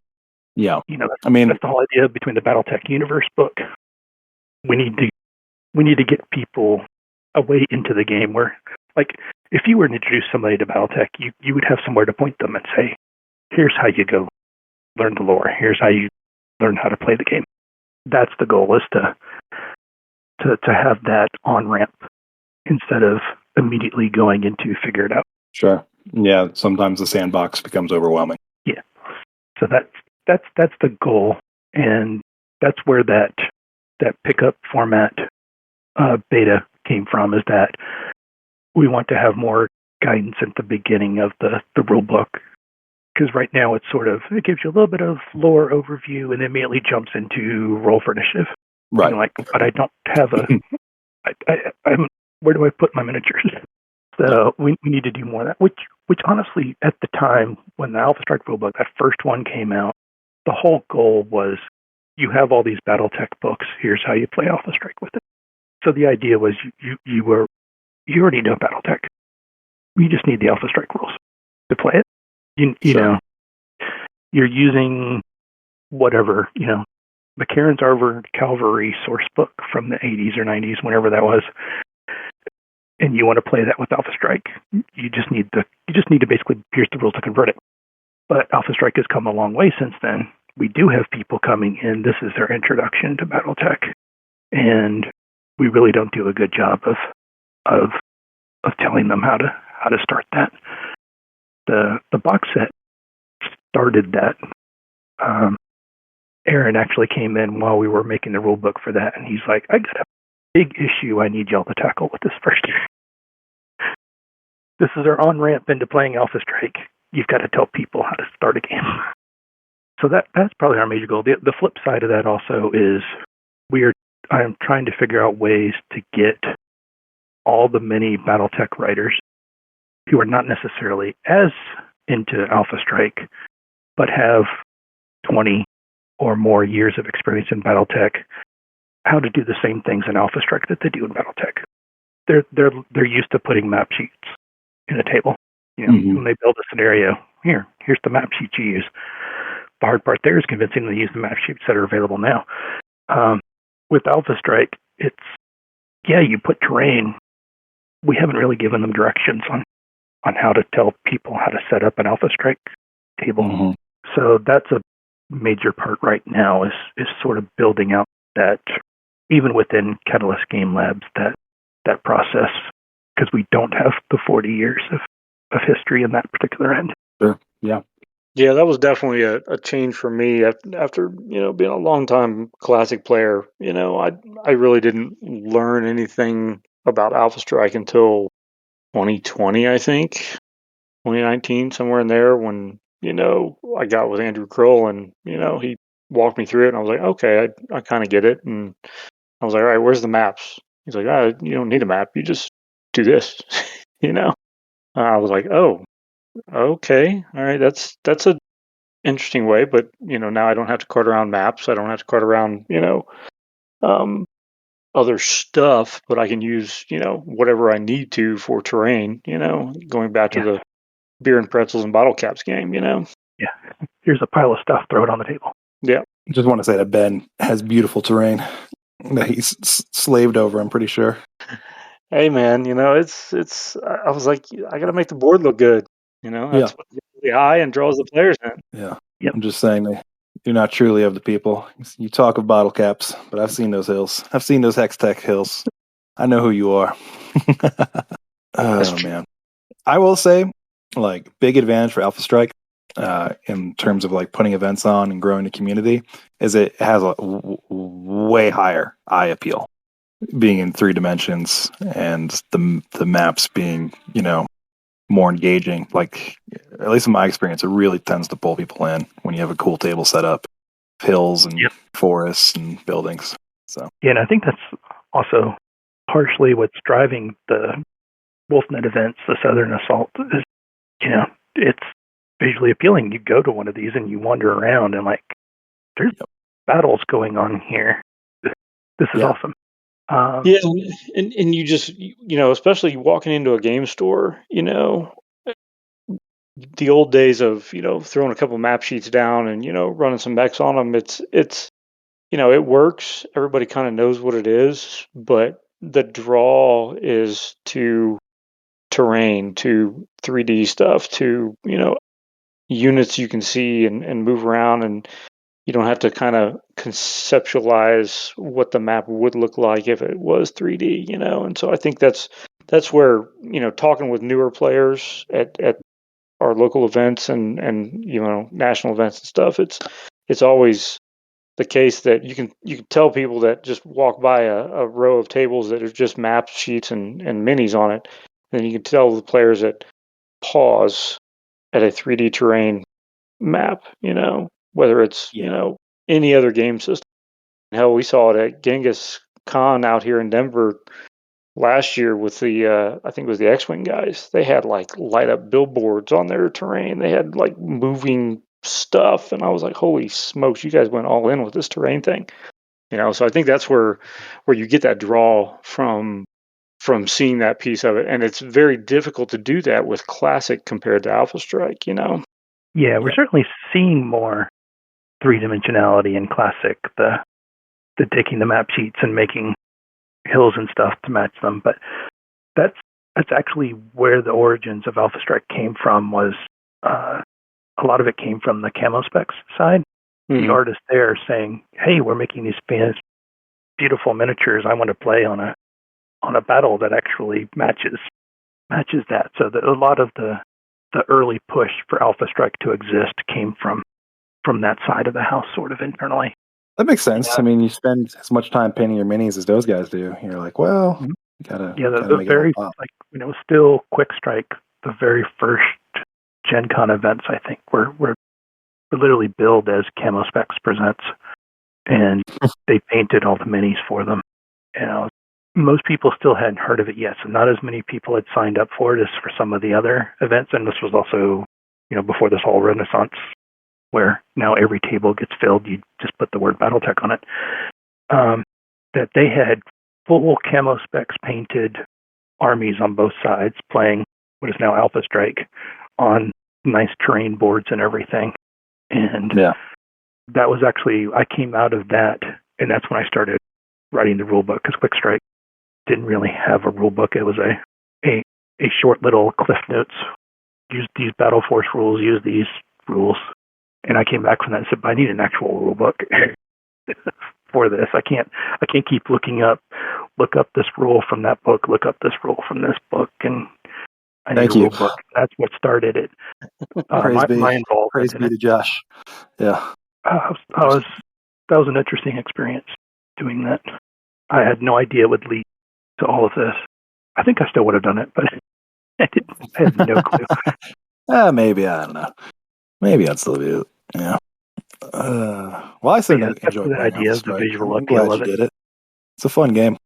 Speaker 2: Yeah.
Speaker 3: You know,
Speaker 2: I mean,
Speaker 3: that's the whole idea between the BattleTech Universe book. We need to get people away into the game where, like, if you were to introduce somebody to BattleTech, you would have somewhere to point them and say, here's how you go learn the lore. Here's how you learn how to play the game. That's the goal, is to have that on ramp instead of immediately going into figure it out.
Speaker 2: sure. Yeah, sometimes the sandbox becomes overwhelming.
Speaker 3: Yeah. So that's the goal, and that's where that pickup format beta came from, is that we want to have more guidance at the beginning of the rule book, because right now it gives you a little bit of lore overview and immediately jumps into roll for initiative.
Speaker 2: Right.
Speaker 3: And but I don't have I'm where do I put my miniatures? So we need to do more of that, which honestly, at the time when the Alpha Strike rulebook, that first one came out, the whole goal was, you have all these BattleTech books, here's how you play Alpha Strike with it. So the idea was you already know BattleTech. You just need the Alpha Strike rules to play it. You
Speaker 2: Sure.
Speaker 3: know, you're using whatever, McCarran's Armored Cavalry source book from the 80s or 90s, whenever that was, and you want to play that with Alpha Strike. You just need to basically pierce the rules to convert it. But Alpha Strike has come a long way since then. We do have people coming in. This is their introduction to BattleTech, and we really don't do a good job of telling them how to start that. The box set started that. Aaron actually came in while we were making the rule book for that, and he's like, I got a big issue I need y'all to tackle with this first. This is our on-ramp into playing Alpha Strike. You've got to tell people how to start a game. So that's probably our major goal. The flip side of that also is I'm trying to figure out ways to get all the many BattleTech writers who are not necessarily as into Alpha Strike, but have 20 or more years of experience in BattleTech, how to do the same things in Alpha Strike that they do in BattleTech. They're used to putting map sheets in a table. When they build a scenario, here's the map sheet you use. The hard part there is convincing them to use the map sheets that are available now. With Alpha Strike, it's, you put terrain. We haven't really given them directions on how to tell people how to set up an Alpha Strike table.
Speaker 2: Mm-hmm.
Speaker 3: So that's a major part right now, is sort of building out that, even within Catalyst Game Labs, that process, because we don't have the 40 years of history in that particular end.
Speaker 2: Sure. Yeah.
Speaker 4: Yeah, that was definitely a change for me after being a long time Classic player. I really didn't learn anything about Alpha Strike until 2020, I think, 2019, somewhere in there, when I got with Andrew Kroll, and he walked me through it, and I was like, okay, I kind of get it. And I was like, all right, where's the maps? He's like, you don't need a map, you just do this. I was like, oh, okay, all right, that's a interesting way, but now I don't have to cart around maps. I don't have to cart around other stuff, but I can use whatever I need to for terrain. Going back to the beer and pretzels and bottle caps game.
Speaker 3: Yeah, here's a pile of stuff. Throw it on the table.
Speaker 4: Yeah.
Speaker 2: Just want to say that Ben has beautiful terrain that he's slaved over, I'm pretty sure.
Speaker 4: Hey man, it's. I was like, I got to make the board look good. That's what gets the eye and draws the players in.
Speaker 2: Yeah.
Speaker 3: Yep.
Speaker 2: I'm just saying that you're not truly of the people. You talk of bottle caps, but I've seen those hills. I've seen those Hex Tech hills. I know who you are. Oh man. I will say, like, big advantage for Alpha Strike, in terms of like putting events on and growing the community, is it has a way higher eye appeal, being in 3 dimensions, and the maps being more engaging. Like, at least in my experience, it really tends to pull people in when you have a cool table set up, hills and forests and buildings. So
Speaker 3: and I think that's also partially what's driving the Wolfnet events, the Southern Assault, is it's visually appealing. You go to one of these and you wander around, and like, there's battles going on here. This is awesome.
Speaker 4: Yeah, and you just especially walking into a game store, the old days of throwing a couple map sheets down and running some mechs on them. It's it works. Everybody kind of knows what it is, but the draw is to terrain, to 3D stuff, to units you can see and move around, and you don't have to kind of conceptualize what the map would look like if it was 3D, And so I think that's where talking with newer players at our local events and national events and stuff, it's always the case that you can tell people that just walk by a row of tables that are just map sheets and minis on it, and you can tell the players that pause at a 3D terrain map, whether it's any other game system. Hell, we saw it at Genghis Khan out here in Denver last year with the I think it was the X-Wing guys. They had like light up billboards on their terrain. They had like moving stuff, and I was like, holy smokes, you guys went all in with this terrain thing. So I think that's where you get that draw from seeing that piece of it, and it's very difficult to do that with Classic compared to Alpha Strike.
Speaker 3: Yeah, we're certainly seeing more three-dimensionality in Classic, the taking the map sheets and making hills and stuff to match them. But that's actually where the origins of Alpha Strike came from. Was a lot of it came from the camo specs side. Mm-hmm. The artist there saying, "Hey, we're making these beautiful miniatures. I want to play on a battle that actually matches that." So that a lot of the early push for Alpha Strike to exist came from that side of the house, sort of internally.
Speaker 2: That makes sense. Yeah. I mean, you spend as much time painting your minis as those guys do. You're like, well, you gotta
Speaker 3: the
Speaker 2: make
Speaker 3: very
Speaker 2: it all pop.
Speaker 3: Still Quick Strike, the very first Gen Con events, I think, were literally billed as Camo Specs Presents, and they painted all the minis for them. Most people still hadn't heard of it yet, so not as many people had signed up for it as for some of the other events. And this was also, before this whole renaissance, where now every table gets filled, you just put the word Battletech on it. That they had full camo specs painted armies on both sides, playing what is now Alpha Strike on nice terrain boards and everything. And that was actually, I came out of that, and that's when I started writing the rule book, because Quick Strike didn't really have a rule book. It was a short little cliff notes. Use these Battle Force rules, use these rules. And I came back from that and said, but I need an actual rule book for this. I can't keep look up this rule from that book, look up this rule from this book, and I need a rule book. That's what started it. My involvement.
Speaker 2: Praise be to Josh. Yeah.
Speaker 3: That was an interesting experience doing that. I had no idea it would lead to all of this. I think I still would have done it, but I had no clue.
Speaker 2: Maybe, I don't know. Maybe I'd still do it. Yeah. Well, I certainly enjoy
Speaker 3: the idea of the visual appeal of it.
Speaker 2: Did it. It's a fun game,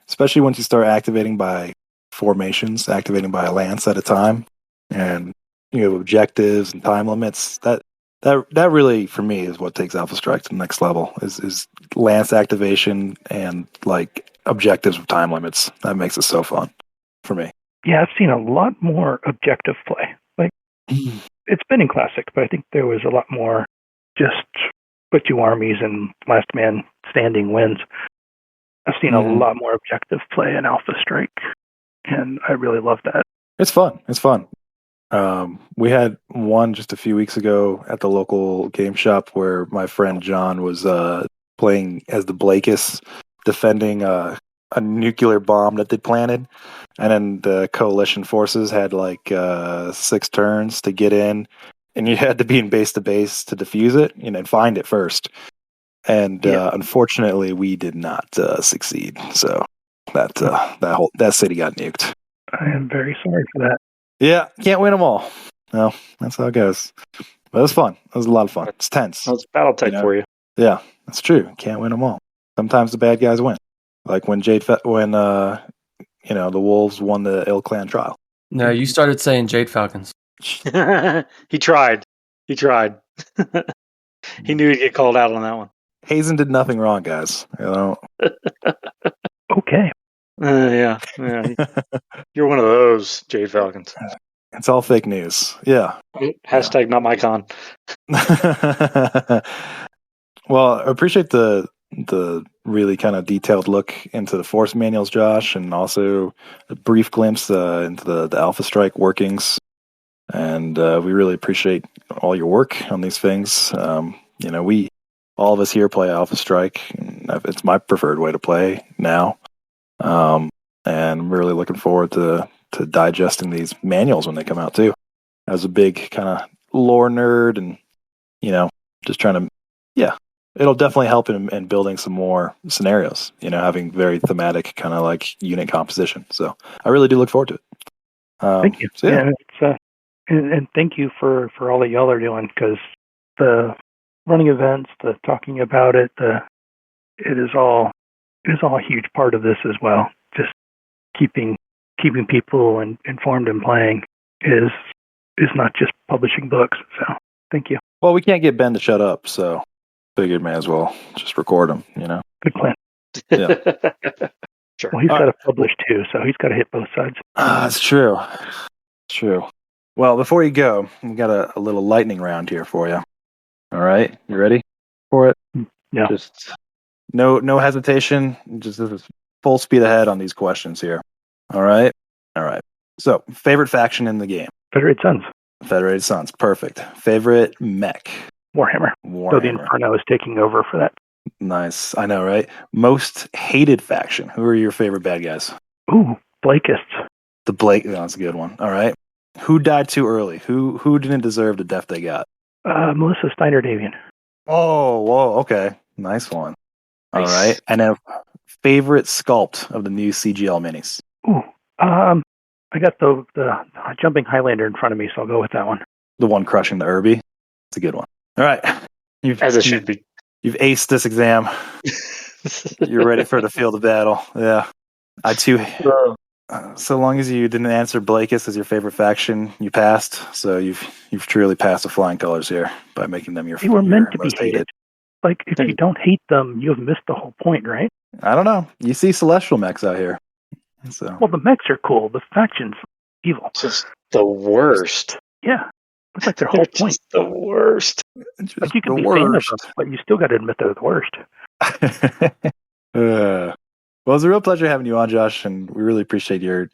Speaker 2: especially once you start activating by formations, activating by a lance at a time, and you have objectives and time limits. That really, for me, is what takes Alpha Strike to the next level. Is lance activation and like objectives with time limits. That makes it so fun for me.
Speaker 3: Yeah, I've seen a lot more objective play. Like it's been in Classic, but I think there was a lot more just put two armies and last man standing wins. I've seen a lot more objective play in Alpha Strike, and I really love that.
Speaker 2: It's fun. We had one just a few weeks ago at the local game shop where my friend John was playing as the Blakis, defending a nuclear bomb that they planted, and then the coalition forces had like 6 turns to get in, and you had to be in base to base to defuse it, and find it first. And unfortunately, we did not succeed. So that city got nuked.
Speaker 3: I am very sorry for that.
Speaker 2: Yeah, can't win them all. No, that's how it goes. But it was fun. It was a lot of fun. It's tense.
Speaker 4: That's Battletech for you.
Speaker 2: Yeah, that's true. Can't win them all. Sometimes the bad guys win. Like when the Wolves won the Ill Clan trial.
Speaker 1: No, you started saying Jade Falcons.
Speaker 4: He tried. He knew he'd get called out on that one.
Speaker 2: Hazen did nothing wrong, guys.
Speaker 3: Okay.
Speaker 4: Yeah. You're one of those Jade Falcons.
Speaker 2: It's all fake news. Yeah.
Speaker 4: Hashtag not my con.
Speaker 2: Well, I appreciate the really kind of detailed look into the force manuals, Josh, and also a brief glimpse into the Alpha Strike workings. And we really appreciate all your work on these things. We all of us here play Alpha Strike. And it's my preferred way to play now, and I'm really looking forward to digesting these manuals when they come out too. As a big kind of lore nerd, and just trying to, it'll definitely help in building some more scenarios. Having very thematic kind of like unit composition. So I really do look forward to it.
Speaker 3: Thank you.
Speaker 2: So, yeah.
Speaker 3: It's and thank you for all that y'all are doing, because the running events, the talking about it, it is all a huge part of this as well. Just keeping people informed and playing is not just publishing books. So thank you.
Speaker 2: Well, we can't get Ben to shut up, so figured may as well just record him.
Speaker 3: Good plan.
Speaker 2: Yeah.
Speaker 4: Sure.
Speaker 3: Well, he's got to publish too, so he's got to hit both sides.
Speaker 2: That's true. It's true. Well, before you go, we got a little lightning round here for you. All right, you ready for it?
Speaker 3: Yeah.
Speaker 2: Just no hesitation. Just this is full speed ahead on these questions here. All right. So, favorite faction in the game?
Speaker 3: Federated Suns.
Speaker 2: Federated Suns. Perfect. Favorite mech?
Speaker 3: Warhammer. So the Inferno is taking over for that.
Speaker 2: Nice. I know, right? Most hated faction. Who are your favorite bad guys?
Speaker 3: Ooh, Blakists.
Speaker 2: The Blake. That's a good one. All right. Who died too early? Who didn't deserve the death they got?
Speaker 3: Melissa Steiner Davian.
Speaker 2: Oh, whoa. Okay. Nice one. All
Speaker 4: Nice.
Speaker 2: right. And then favorite sculpt of the new CGL minis?
Speaker 3: Ooh, I got the jumping Highlander in front of me, so I'll go with that one.
Speaker 2: The one crushing the Irby. It's a good one. All right.
Speaker 4: As it should be.
Speaker 2: You've aced this exam. You're ready for the field of battle. Yeah. I too. So long as you didn't answer Blakist as your favorite faction, you passed. So you've truly passed with flying colors here by making them your.
Speaker 3: They were meant to be
Speaker 2: most
Speaker 3: hated. Like, if you don't hate them, you have missed the whole point, right?
Speaker 2: I don't know. You see celestial mechs out here. So.
Speaker 3: Well, the mechs are cool. The faction's evil.
Speaker 4: Just the worst.
Speaker 3: Yeah. It's like their whole point.
Speaker 4: Just the worst.
Speaker 3: Like, you can be a fan of them, but you still got to admit they're the worst.
Speaker 2: Well, it's a real pleasure having you on, Josh, and we really appreciate your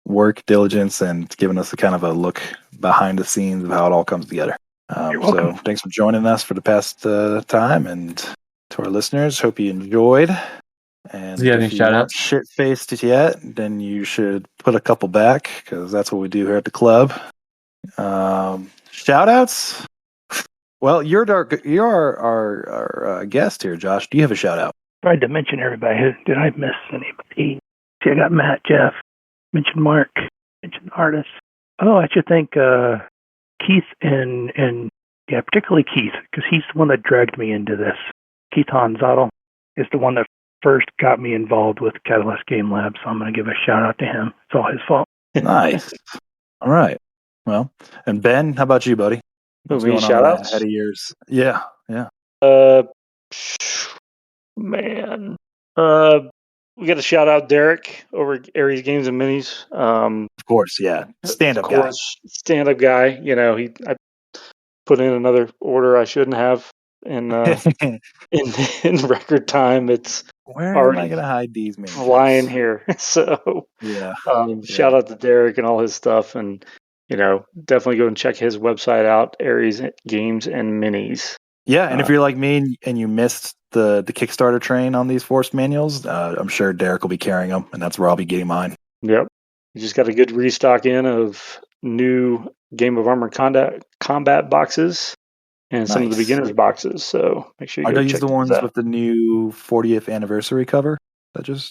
Speaker 2: work, diligence, and giving us a kind of a look behind the scenes of how it all comes together.
Speaker 3: You're welcome.
Speaker 2: So thanks for joining us for the past time, and to our listeners, hope you enjoyed. And
Speaker 1: Do you have any shout-outs?
Speaker 2: Shit-faced yet, then you should put a couple back, because that's what we do here at the club. Shout-outs? Well, you're our guest here, Josh. Do you have a shout-out?
Speaker 3: Tried to mention everybody. Did I miss anybody? See, I got Matt, Jeff, mentioned Mark, mentioned artists. Oh, I should thank Keith and particularly Keith, because he's the one that dragged me into this. Keith Hanzadel is the one that first got me involved with Catalyst Game Lab, so I'm going to give a shout out to him. It's all his fault.
Speaker 2: Nice. All right. Well, and Ben, how about you, buddy? What's going on
Speaker 4: Shout outs?
Speaker 2: ahead of yours? Yeah.
Speaker 4: Man. We got to shout out Derek over at Aries Games and Minis.
Speaker 2: Of course, yeah. Stand-up guy.
Speaker 4: Stand-up guy. I put in another order I shouldn't have in in record time. It's
Speaker 2: where
Speaker 4: already
Speaker 2: am I going to hide these minis?
Speaker 4: Flying here. So
Speaker 2: yeah.
Speaker 4: Shout out to Derek and all his stuff, and definitely go and check his website out, Aries Games and Minis.
Speaker 2: Yeah, and if you're like me and you missed the Kickstarter train on these force manuals, I'm sure Derek will be carrying them, and that's where I'll be getting mine.
Speaker 4: Yep. You just got a good restock in of new Game of Armor combat boxes and some of the beginners boxes. So make sure you
Speaker 2: are
Speaker 4: go
Speaker 2: these
Speaker 4: check
Speaker 2: the ones
Speaker 4: out.
Speaker 2: with the new 40th anniversary cover?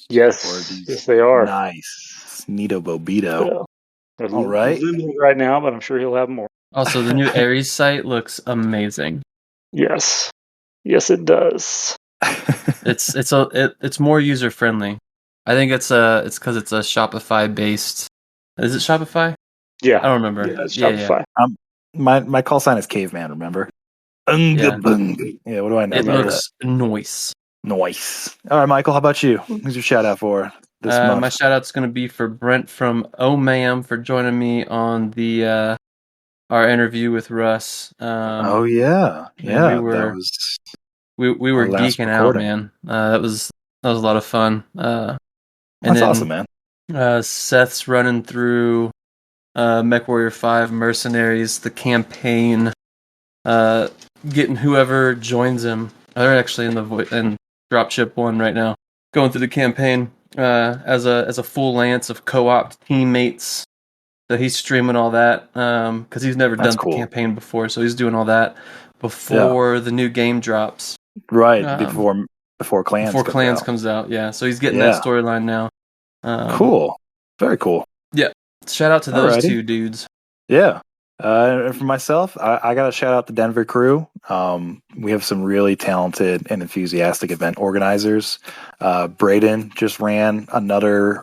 Speaker 4: Yes, they are.
Speaker 2: Nice. Neato Bobito.
Speaker 4: Yeah.
Speaker 2: All right.
Speaker 4: Limited right now, but I'm sure he'll have more.
Speaker 1: Also, the new Aries site looks amazing.
Speaker 4: Yes, it does.
Speaker 1: It's more user friendly. I think it's because it's a Shopify based. Is it Shopify?
Speaker 4: Yeah,
Speaker 1: I don't remember.
Speaker 4: Yeah, it's Shopify.
Speaker 2: My call sign is Caveman. Remember? Yeah. What do I know?
Speaker 1: It looks nice.
Speaker 2: Nice. All right, Michael. How about you? Who's your shout out for? this month?
Speaker 1: My shout out's going to be for Brent from Oh Ma'am for joining me on the our interview with Russ.
Speaker 2: Oh yeah,
Speaker 1: Man, we
Speaker 2: that
Speaker 1: were
Speaker 2: was
Speaker 1: we were
Speaker 2: our last
Speaker 1: geeking out,
Speaker 2: recording.
Speaker 1: man. That was a lot of fun. And
Speaker 2: That's
Speaker 1: then
Speaker 2: awesome, man.
Speaker 1: Seth's running through MechWarrior 5 Mercenaries, the campaign, getting whoever joins him. They're actually in in Dropship 1 right now, going through the campaign as a full lance of co-op teammates. So he's streaming all that because he's never
Speaker 2: That's
Speaker 1: done the
Speaker 2: cool.
Speaker 1: campaign before, so he's doing all that before the new game drops.
Speaker 2: Right
Speaker 1: Um,
Speaker 2: before Clans
Speaker 1: before
Speaker 2: comes
Speaker 1: Clans
Speaker 2: out.
Speaker 1: comes out, yeah. So he's getting
Speaker 2: Yeah.
Speaker 1: that storyline now.
Speaker 2: Cool. Very cool.
Speaker 1: Yeah. Shout out to those
Speaker 2: Alrighty.
Speaker 1: two dudes.
Speaker 2: Yeah. And for myself, I got to shout out the Denver crew. We have some really talented and enthusiastic event organizers. Braden just ran another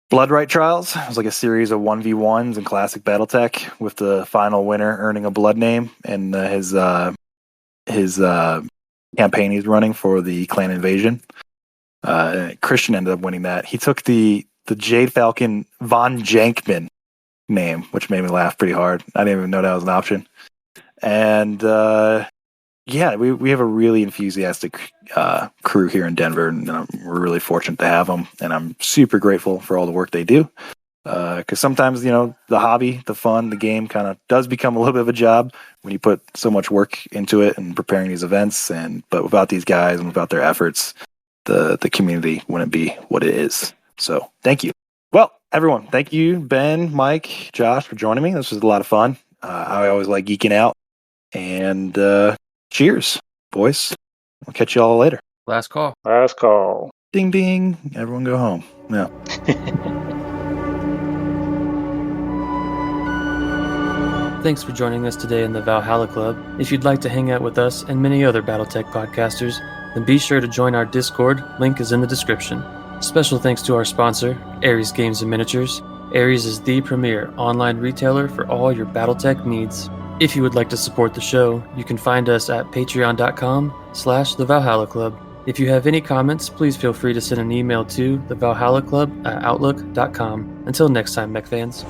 Speaker 2: Blood Right Trials. It was like a series of 1v1s in classic Battletech, with the final winner earning a blood name and his campaign he's running for the clan invasion. Christian ended up winning that. He took the Jade Falcon Von Jankman name, which made me laugh pretty hard. I didn't even know that was an option. And yeah, we have a really enthusiastic crew here in Denver, and we're really fortunate to have them. And I'm super grateful for all the work they do. Because sometimes, the hobby, the fun, the game kind of does become a little bit of a job when you put so much work into it and preparing these events. But without these guys and without their efforts, the community wouldn't be what it is. So thank you. Well, everyone, thank you, Ben, Mike, Josh, for joining me. This was a lot of fun. I always like geeking out. And cheers, boys. I'll catch you all later.
Speaker 1: Last call.
Speaker 4: Last call.
Speaker 2: Ding, ding. Everyone go home. Yeah.
Speaker 1: Thanks for joining us today in the Valhalla Club. If you'd like to hang out with us and many other Battletech podcasters, then be sure to join our Discord. Link is in the description. Special thanks to our sponsor, Ares Games and Miniatures. Ares is the premier online retailer for all your Battletech needs. If you would like to support the show, you can find us at patreon.com/The Valhalla Club. If you have any comments, please feel free to send an email to thevalhallaclub@outlook.com. Until next time, mech fans.